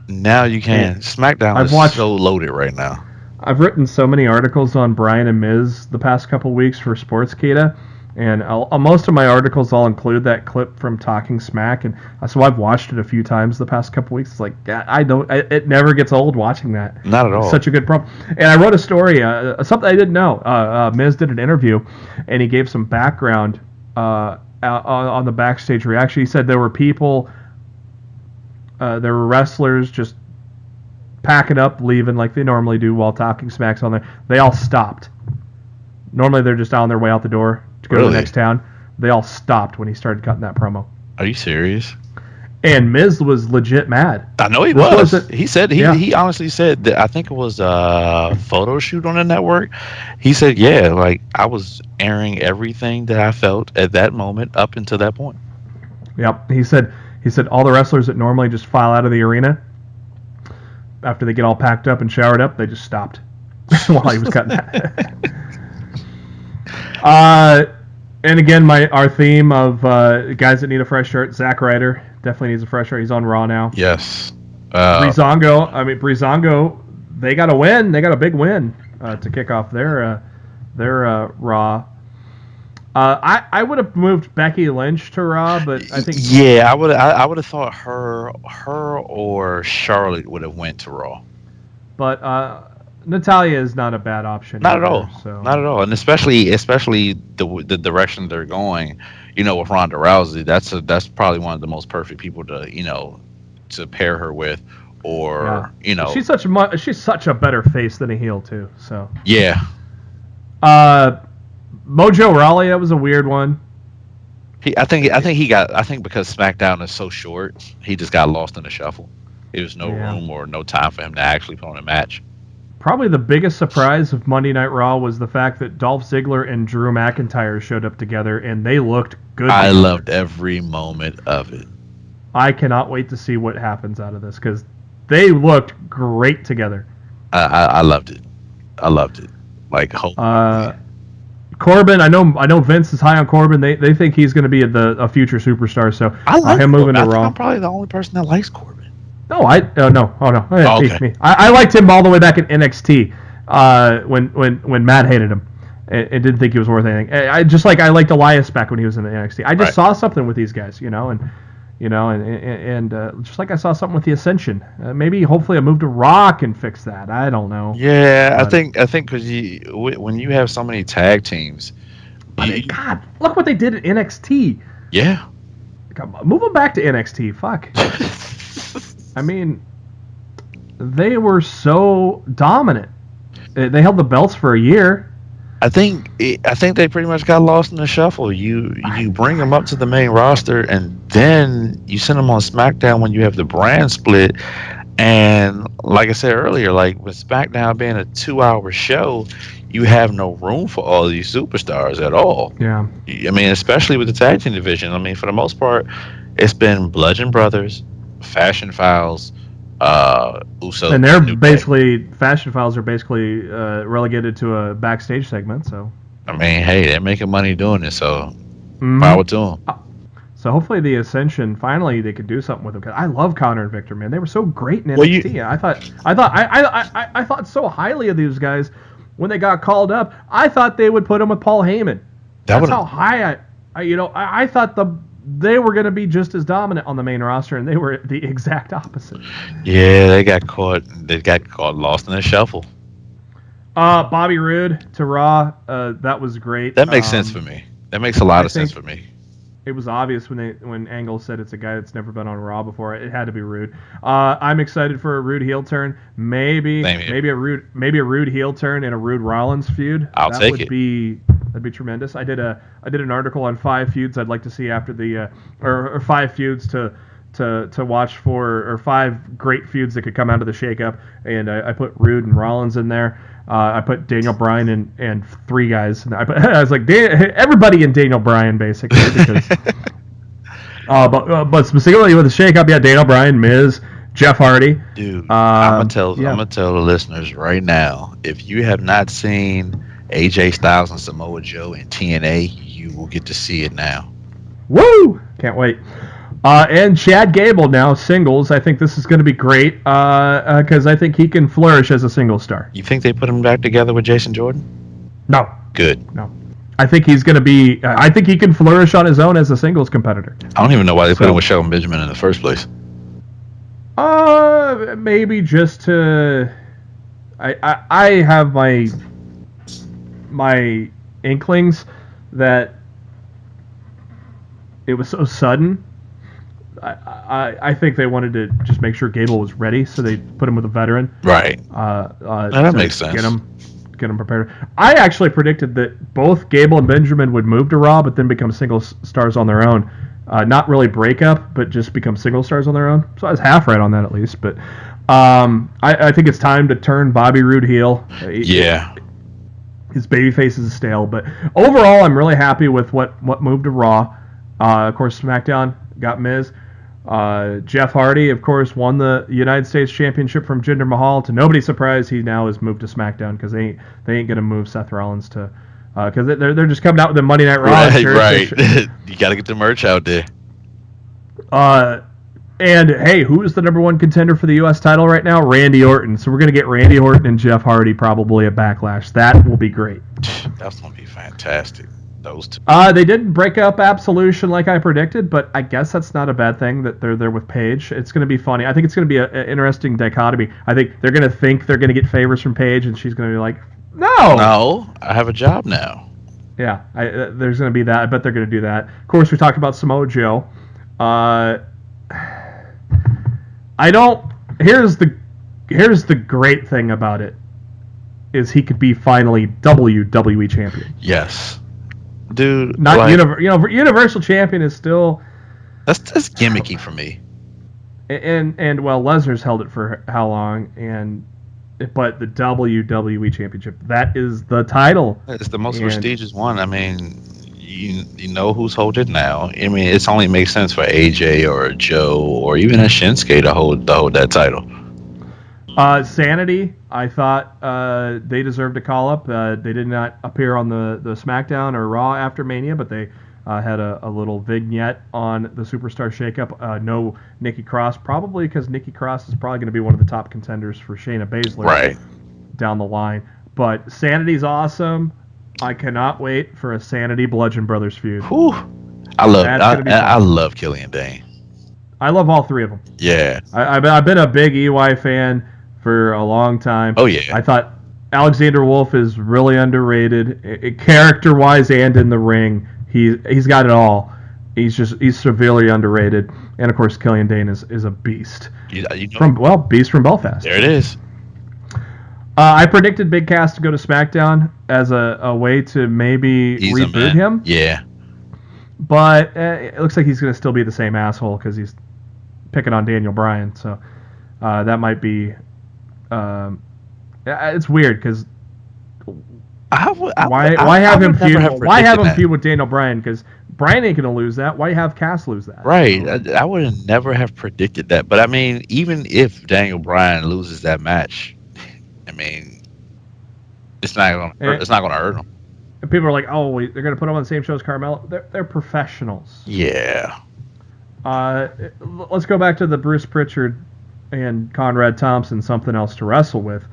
S2: Yeah. SmackDown is so loaded right now.
S1: I've written so many articles on Bryan and Miz the past couple weeks for Sportskeeda, and most of my articles all include that clip from Talking Smack, and so I've watched it a few times the past couple weeks. It's like it never gets old watching that.
S2: Not at all.
S1: It's such a good promo. And I wrote a story, something I didn't know. Miz did an interview, and he gave some background on the backstage reaction. He said there were people, there were wrestlers just packing up, leaving like they normally do while Talking Smack's on there. They all stopped. Normally they're just on their way out the door to go to the next town. They all stopped when he started cutting that promo.
S2: Are you serious?
S1: And Miz was legit mad.
S2: I know he was. He said he honestly said that. I think it was a photo shoot on the network. He said, "Yeah, like I was airing everything that I felt at that moment up until that point."
S1: Yep. He said all the wrestlers that normally just file out of the arena after they get all packed up and showered up, they just stopped. while he was cutting that. And again, our theme of guys that need a fresh start. Zack Ryder definitely needs a fresh start. He's on Raw now.
S2: Yes.
S1: Breezango, they got a win. They got a big win to kick off their Raw. I would have moved Becky Lynch to Raw, but I think
S2: I would have thought her or Charlotte would have went to Raw.
S1: But Natalya is not a bad option.
S2: Not at all.
S1: So.
S2: Not at all. And especially the direction they're going, with Ronda Rousey, that's probably one of the most perfect people to pair her with, or
S1: she's such a better face than a heel too. So
S2: yeah.
S1: Mojo Rawley, that was a weird one.
S2: I think because SmackDown is so short, he just got lost in the shuffle. There was no room or no time for him to actually put on a match.
S1: Probably the biggest surprise of Monday Night Raw was the fact that Dolph Ziggler and Drew McIntyre showed up together, and they looked good.
S2: I loved every moment of it.
S1: I cannot wait to see what happens out of this, because they looked great together.
S2: I loved it. Like,
S1: Corbin, I know Vince is high on Corbin. They think he's going to be a future superstar. So
S2: I like
S1: him moving to Raw.
S2: I'm probably the only person that likes Corbin.
S1: No, no.
S2: Okay.
S1: Me. I liked him all the way back in NXT when Matt hated him and didn't think he was worth anything. I liked Elias back when he was in the NXT. I just saw something with these guys, and just like I saw something with the Ascension. Maybe hopefully a move to Raw can fix that. I don't know.
S2: Yeah, I think because when you have so many tag teams,
S1: God, look what they did at NXT.
S2: Yeah,
S1: move them back to NXT. Fuck. I mean, they were so dominant. They held the belts for a year.
S2: I think they pretty much got lost in the shuffle. You bring them up to the main roster, and then you send them on SmackDown when you have the brand split. And like I said earlier, like with SmackDown being a 2-hour show, you have no room for all these superstars at all.
S1: Yeah.
S2: I mean, especially with the tag team division. I mean, for the most part, it's been Bludgeon Brothers, Fashion Files, Uso,
S1: and they're basically Fashion Files are basically relegated to a backstage segment. So
S2: I mean, hey, they're making money doing it, so power to them.
S1: So hopefully the Ascension finally they could do something with them. Cause I love Connor and Victor, man. They were so great in NXT. I thought so highly of these guys when they got called up. I thought they would put them with Paul Heyman. That's how high I thought they were going to be just as dominant on the main roster, and they were the exact opposite.
S2: Yeah, they got caught lost in the shuffle.
S1: Bobby Roode to Raw, that was great.
S2: That makes sense for me. That makes a lot of sense for me.
S1: It was obvious when Angle said it's a guy that's never been on Raw before. It had to be Roode. I'm excited for a Roode heel turn. Maybe a Roode heel turn in a Roode Rollins feud. That'd be tremendous. I did an article on 5 feuds I'd like to see after the or 5 feuds to watch for, or 5 great feuds that could come out of the shakeup, and I put Roode and Rollins in there. I put Daniel Bryan and 3 guys. And I was like, everybody in Daniel Bryan basically, because but specifically with the shakeup, Daniel Bryan, Miz, Jeff Hardy.
S2: Dude, I'm gonna tell the listeners right now, if you have not seen AJ Styles and Samoa Joe in TNA, you will get to see it now.
S1: Woo! Can't wait. And Chad Gable now, singles. I think this is going to be great because I think he can flourish as a single star.
S2: You think they put him back together with Jason Jordan?
S1: No.
S2: Good.
S1: No. I think he's going to be... I think he can flourish on his own as a singles competitor.
S2: I don't even know why they put him with Shelton Benjamin in the first place.
S1: Maybe just to... I have my inklings that it was so sudden. I think they wanted to just make sure Gable was ready, so they put him with a veteran.
S2: Right. That makes sense.
S1: Get him prepared. I actually predicted that both Gable and Benjamin would move to Raw, but then become single stars on their own. Not really break up, but just become single stars on their own. So I was half right on that at least. But I think it's time to turn Bobby Roode heel.
S2: Yeah.
S1: His babyface is stale, but overall, I'm really happy with what moved to Raw. Of course, SmackDown got Miz. Jeff Hardy, of course, won the United States Championship from Jinder Mahal. To nobody's surprise, he now is moved to SmackDown because they ain't gonna move Seth Rollins to because they're just coming out with the Monday Night Raw shirts.
S2: Right. You got to get the merch out there.
S1: And hey, who is the number one contender for the U.S. title right now? Randy Orton. So we're gonna get Randy Orton and Jeff Hardy probably at Backlash. That will be great.
S2: That's gonna be fantastic. Those two.
S1: They didn't break up Absolution like I predicted, but I guess that's not a bad thing that they're there with Paige. It's going to be funny. I think it's going to be an interesting dichotomy. I think they're going to think they're going to get favors from Paige, and she's going to be like, no,
S2: I have a job now.
S1: Yeah, there's going to be that. I bet they're going to do that. Of course, we talked about Samoa Joe. Here's the great thing about it is he could be finally WWE champion.
S2: Yes. Dude,
S1: not like, Universal Champion is still
S2: that's gimmicky for me.
S1: And well, Lesnar's held it for how long? But the WWE Championship, that is the title.
S2: It's the most prestigious one. I mean, you know who's holding it now. I mean, it only makes sense for AJ or Joe or even a Shinsuke to hold that title.
S1: Sanity, I thought they deserved a call-up. They did not appear on the SmackDown or Raw after Mania, but they had a little vignette on the Superstar Shakeup. No Nikki Cross, probably because Nikki Cross is probably going to be one of the top contenders for Shayna Baszler down the line. But Sanity's awesome. I cannot wait for a Sanity Bludgeon Brothers feud.
S2: Whew. I love Killian Dane.
S1: I love all three of them.
S2: Yeah.
S1: I've been a big EY fan for a long time.
S2: Oh, yeah.
S1: I thought Alexander Wolf is really underrated, character-wise and in the ring. He's got it all. He's severely underrated. And, of course, Killian Dane is a beast. Beast from Belfast.
S2: There it is.
S1: I predicted Big Cass to go to SmackDown as a way to maybe reboot him.
S2: Yeah.
S1: But it looks like he's going to still be the same asshole because he's picking on Daniel Bryan. So that might be... it's weird because why have him feud with Daniel Bryan? Because Bryan ain't gonna lose that. Why have Cass lose that?
S2: Right. I would never have predicted that. But I mean, even if Daniel Bryan loses that match, I mean, it's not gonna hurt him.
S1: And people are like, oh, they're gonna put him on the same show as Carmelo. They're professionals.
S2: Yeah.
S1: Let's go back to the Bruce Pritchard and Conrad Thompson, something else to wrestle with.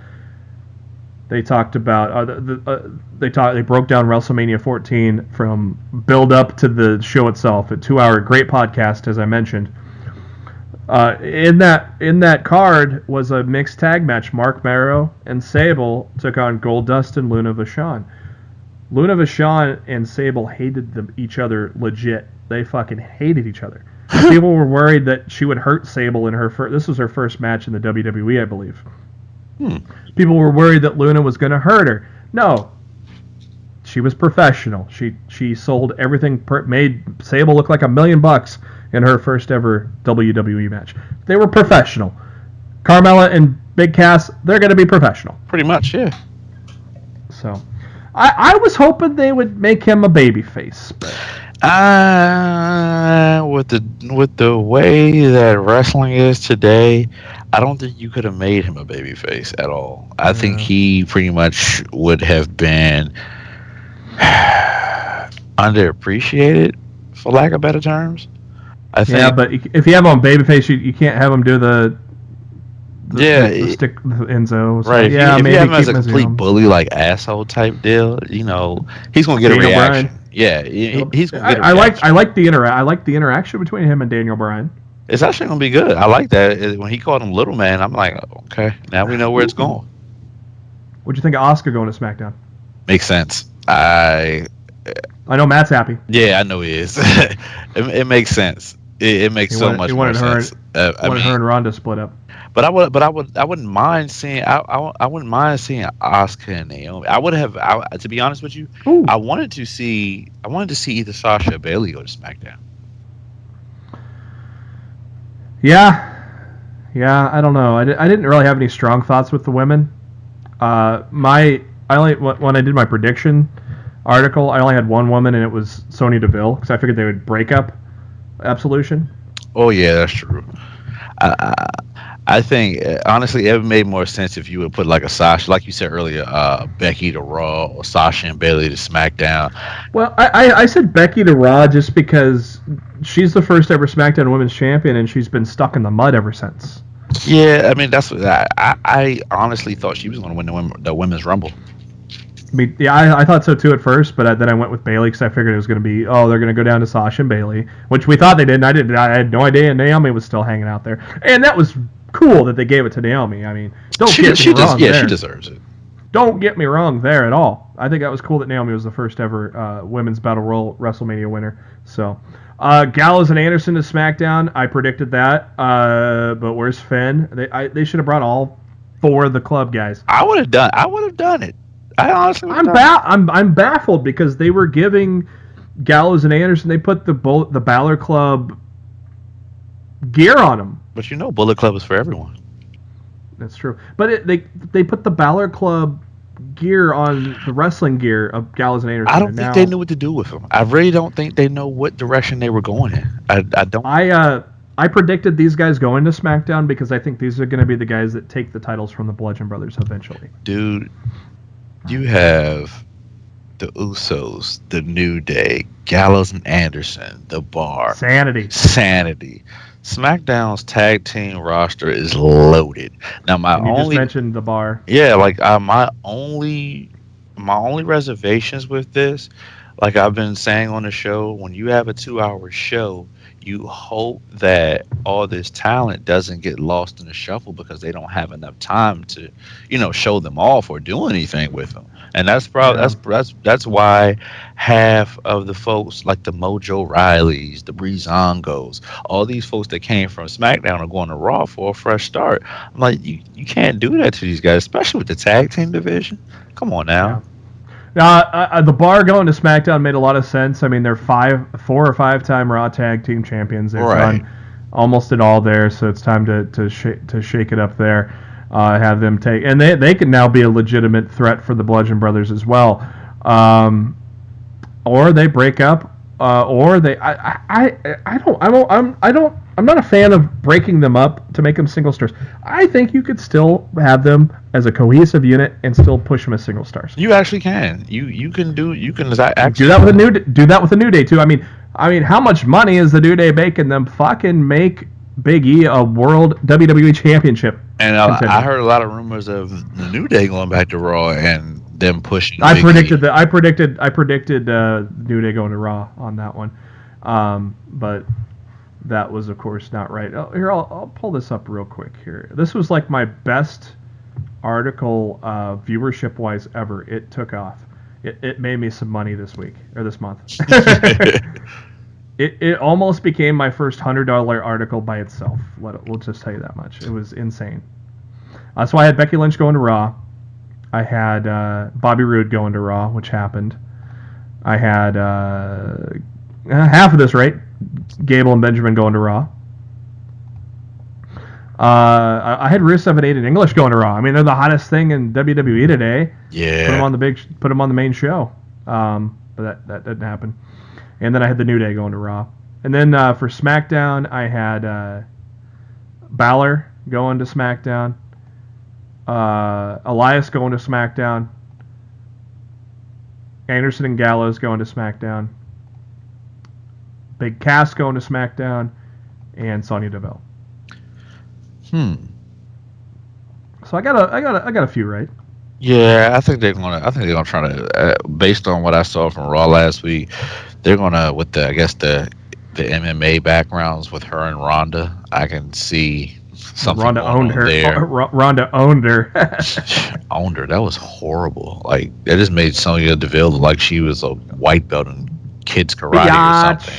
S1: They talked about they broke down WrestleMania 14 from build up to the show itself. A 2-hour great podcast, as I mentioned. In that card was a mixed tag match. Mark Marrow and Sable took on Goldust and Luna Vachon. Luna Vachon and Sable hated each other legit. They fucking hated each other. People were worried that she would hurt Sable in her this was her first match in the WWE, I believe. People were worried that Luna was going to hurt her. No. She was professional. She sold everything, made Sable look like $1 million in her first ever WWE match. They were professional. Carmella and Big Cass, they're going to be professional.
S2: Pretty much, yeah.
S1: So, I was hoping they would make him a babyface.
S2: With the way that wrestling is today, I don't think you could have made him a babyface at all. I think he pretty much would have been underappreciated, for lack of better terms. I think.
S1: Yeah, but if you have him on babyface, you can't have him do the stick Enzo. So,
S2: right. If you have him as a complete bully, like asshole type deal, he's gonna get a reaction.
S1: Bryan.
S2: Yeah, he's gonna get a
S1: reaction. I like the interaction between him and Daniel Bryan.
S2: It's actually gonna be good. I like that. When he called him Little Man, I'm like, okay, now we know where it's going.
S1: What'd you think of Asuka going to SmackDown?
S2: Makes sense. I
S1: know Matt's happy.
S2: Yeah, I know he is. It makes sense. It makes so much more sense.
S1: Her and Ronda split up.
S2: But I wouldn't mind seeing Asuka and Naomi. To be honest with you, I wanted to see either Sasha or Bayley go to SmackDown.
S1: Yeah, I don't know. I didn't really have any strong thoughts with the women. When I did my prediction article, I only had one woman, and it was Sonya Deville, because I figured they would break up Absolution.
S2: Oh yeah, that's true. I, I I think honestly, it would made more sense if you would put like a Sasha, like you said earlier, Becky to Raw or Sasha and Bailey to SmackDown.
S1: Well, I said Becky to Raw just because she's the first ever SmackDown Women's Champion, and she's been stuck in the mud ever since.
S2: Yeah, I mean that's what I honestly thought she was going to win the women's Rumble.
S1: I mean, yeah, I thought so too at first, but then I went with Bailey because I figured it was going to be, oh, they're going to go down to Sasha and Bailey, which we thought they did. And I had no idea Naomi was still hanging out there, and that was cool that they gave it to Naomi. I mean, don't get me wrong there.
S2: She deserves it.
S1: Don't get me wrong there at all. I think that was cool that Naomi was the first ever women's Battle Royal WrestleMania winner. So, Gallows and Anderson to SmackDown. I predicted that, but where's Finn? They should have brought all four of the club guys.
S2: I would have done it. I honestly,
S1: I'm baffled because they were giving Gallows and Anderson. They put the Balor Club gear on them.
S2: But you know, Bullet Club is for everyone.
S1: That's true. But they put the Balor Club gear on the wrestling gear of Gallows and Anderson.
S2: I don't think they knew what to do with them. I really don't think they know what direction they were going in. I don't.
S1: I predicted these guys going to SmackDown because I think these are going to be the guys that take the titles from the Bludgeon Brothers eventually.
S2: Dude, you have the Usos, the New Day, Gallows and Anderson, the Bar,
S1: Sanity.
S2: SmackDown's tag team roster is loaded. Now
S1: just mentioned the Bar.
S2: Yeah, like my only reservations with this, like I've been saying on the show, when you have a 2-hour show, you hope that all this talent doesn't get lost in the shuffle because they don't have enough time to, show them off or do anything with them. And that's probably that's why half of the folks like the Mojo Rileys, the Breezangos, all these folks that came from SmackDown are going to Raw for a fresh start. I'm like, you can't do that to these guys, especially with the tag team division. Come on now.
S1: Yeah. The Bar going to SmackDown made a lot of sense. I mean, they're 4 or 5-time Raw Tag Team Champions. They've done almost it all there, so it's time to shake it up there. Have them take, and they can now be a legitimate threat for the Bludgeon Brothers as well, or they break up, or they. I'm not a fan of breaking them up to make them single stars. I think you could still have them as a cohesive unit and still push them as single stars.
S2: You actually can. You can
S1: do that with a New Day too. I mean, how much money is the New Day making them fucking make Big E a World WWE Championship?
S2: And I heard a lot of rumors of the New Day going back to Raw and them pushing.
S1: I predicted New Day going to Raw on that one, but that was of course not right. Oh, here, I'll pull this up real quick here. This was like my best article viewership wise ever. It took off. It made me some money this week or this month. It almost became my first $100 article by itself. We'll just tell you that much. It was insane. So I had Becky Lynch going to Raw. I had Bobby Roode going to Raw, which happened. I had half of this right. Gable and Benjamin going to Raw. I had Rusev and Aiden English going to Raw. I mean, they're the hottest thing in WWE today.
S2: Yeah.
S1: Put them on the main show. But that didn't happen. And then I had the New Day going to Raw. And then for SmackDown, I had Balor going to SmackDown. Elias going to SmackDown. Anderson and Gallows going to SmackDown. Big Cass going to SmackDown. And Sonya Deville. So I got a few right.
S2: Yeah, I think they're gonna try to. Based on what I saw from Raw last week, they're gonna with the MMA backgrounds with her and Ronda. I can see something.
S1: Ronda owned her.
S2: There.
S1: Ronda owned her.
S2: Owned her. That was horrible. Like that just made Sonya Deville look like she was a white belt in kids karate or something.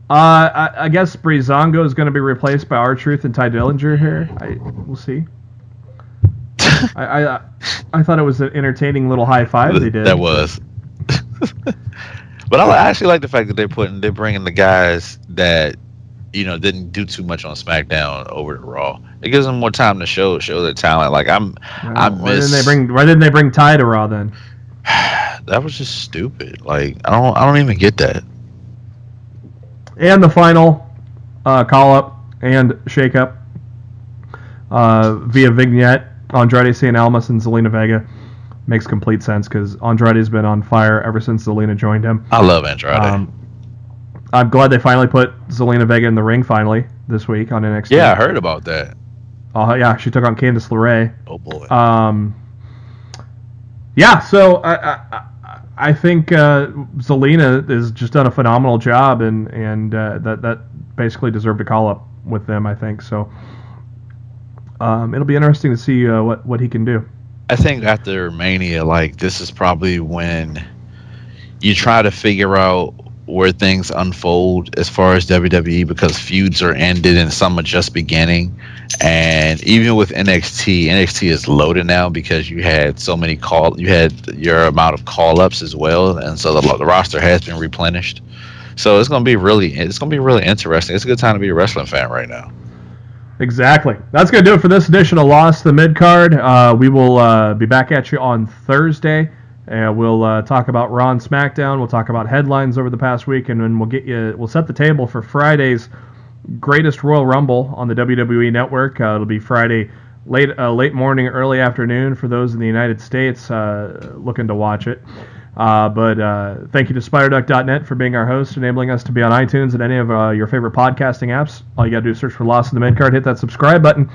S1: I guess Breezango is going to be replaced by R-Truth and Ty Dillinger here. We'll see. I thought it was an entertaining little high five they did.
S2: That was. But I actually like the fact that they're bringing the guys that didn't do too much on SmackDown over to Raw. It gives them more time to show their talent. Like
S1: why didn't they bring Ty to Raw then?
S2: That was just stupid. Like I don't even get that.
S1: And the final call-up and shakeup via vignette. Andrade Cien Almas and Zelina Vega makes complete sense because Andrade's been on fire ever since Zelina joined him.
S2: I love Andrade.
S1: I'm glad they finally put Zelina Vega in the ring finally this week on NXT.
S2: Yeah, I heard about that.
S1: Yeah, she took on Candice LeRae.
S2: Oh boy.
S1: Yeah, so I think Zelina has just done a phenomenal job, and that basically deserved a call up with them, I think. So it'll be interesting to see what he can do.
S2: I think after Mania, like, this is probably when you try to figure out where things unfold as far as WWE, because feuds are ended and some are just beginning. And even with NXT is loaded now because you had you had your amount of call-ups as well, and so the roster has been replenished. So it's going to be really interesting. It's a good time to be a wrestling fan right now.
S1: Exactly. That's going to do it for this edition of Lost the Midcard. We will be back at you on Thursday. We'll talk about Raw and SmackDown. We'll talk about headlines over the past week, and then we'll set the table for Friday's greatest Royal Rumble on the WWE Network. It'll be Friday late morning, early afternoon for those in the United States looking to watch it. But thank you to SpiderDuck.net for being our host, enabling us to be on iTunes and any of your favorite podcasting apps. All you got to do is search for Lost in the Midcard, hit that subscribe button.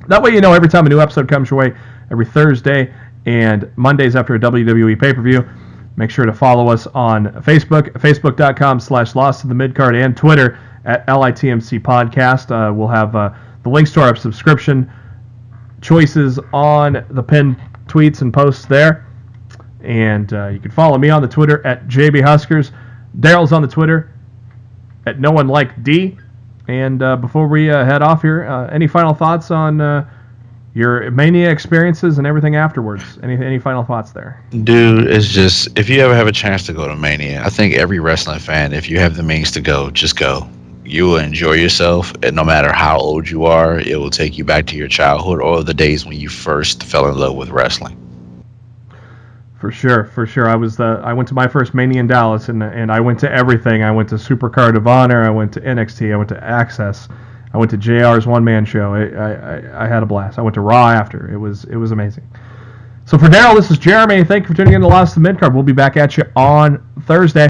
S1: That way you know every time a new episode comes your way, every Thursday and Mondays after a WWE pay-per-view. Make sure to follow us on Facebook, facebook.com/Lost in the Midcard, and Twitter at LITMC Podcast. We'll have the links to our subscription choices on the pinned tweets and posts there. And you can follow me on the Twitter at JBHuskers. Darryl's on the Twitter at NoOneLikeD. And before we head off here, any final thoughts on your Mania experiences and everything afterwards? Any final thoughts there?
S2: Dude, it's just, if you ever have a chance to go to Mania, I think every wrestling fan, if you have the means to go, just go. You will enjoy yourself, and no matter how old you are, it will take you back to your childhood or the days when you first fell in love with wrestling.
S1: For sure. I went to my first Mania in Dallas, and I went to everything. I went to Supercard of Honor. I went to NXT. I went to Access. I went to JR's one-man show. I had a blast. I went to Raw after. It was amazing. So for Darryl, this is Jeremy. Thank you for tuning in to Lost in the Midcard. We'll be back at you on Thursday.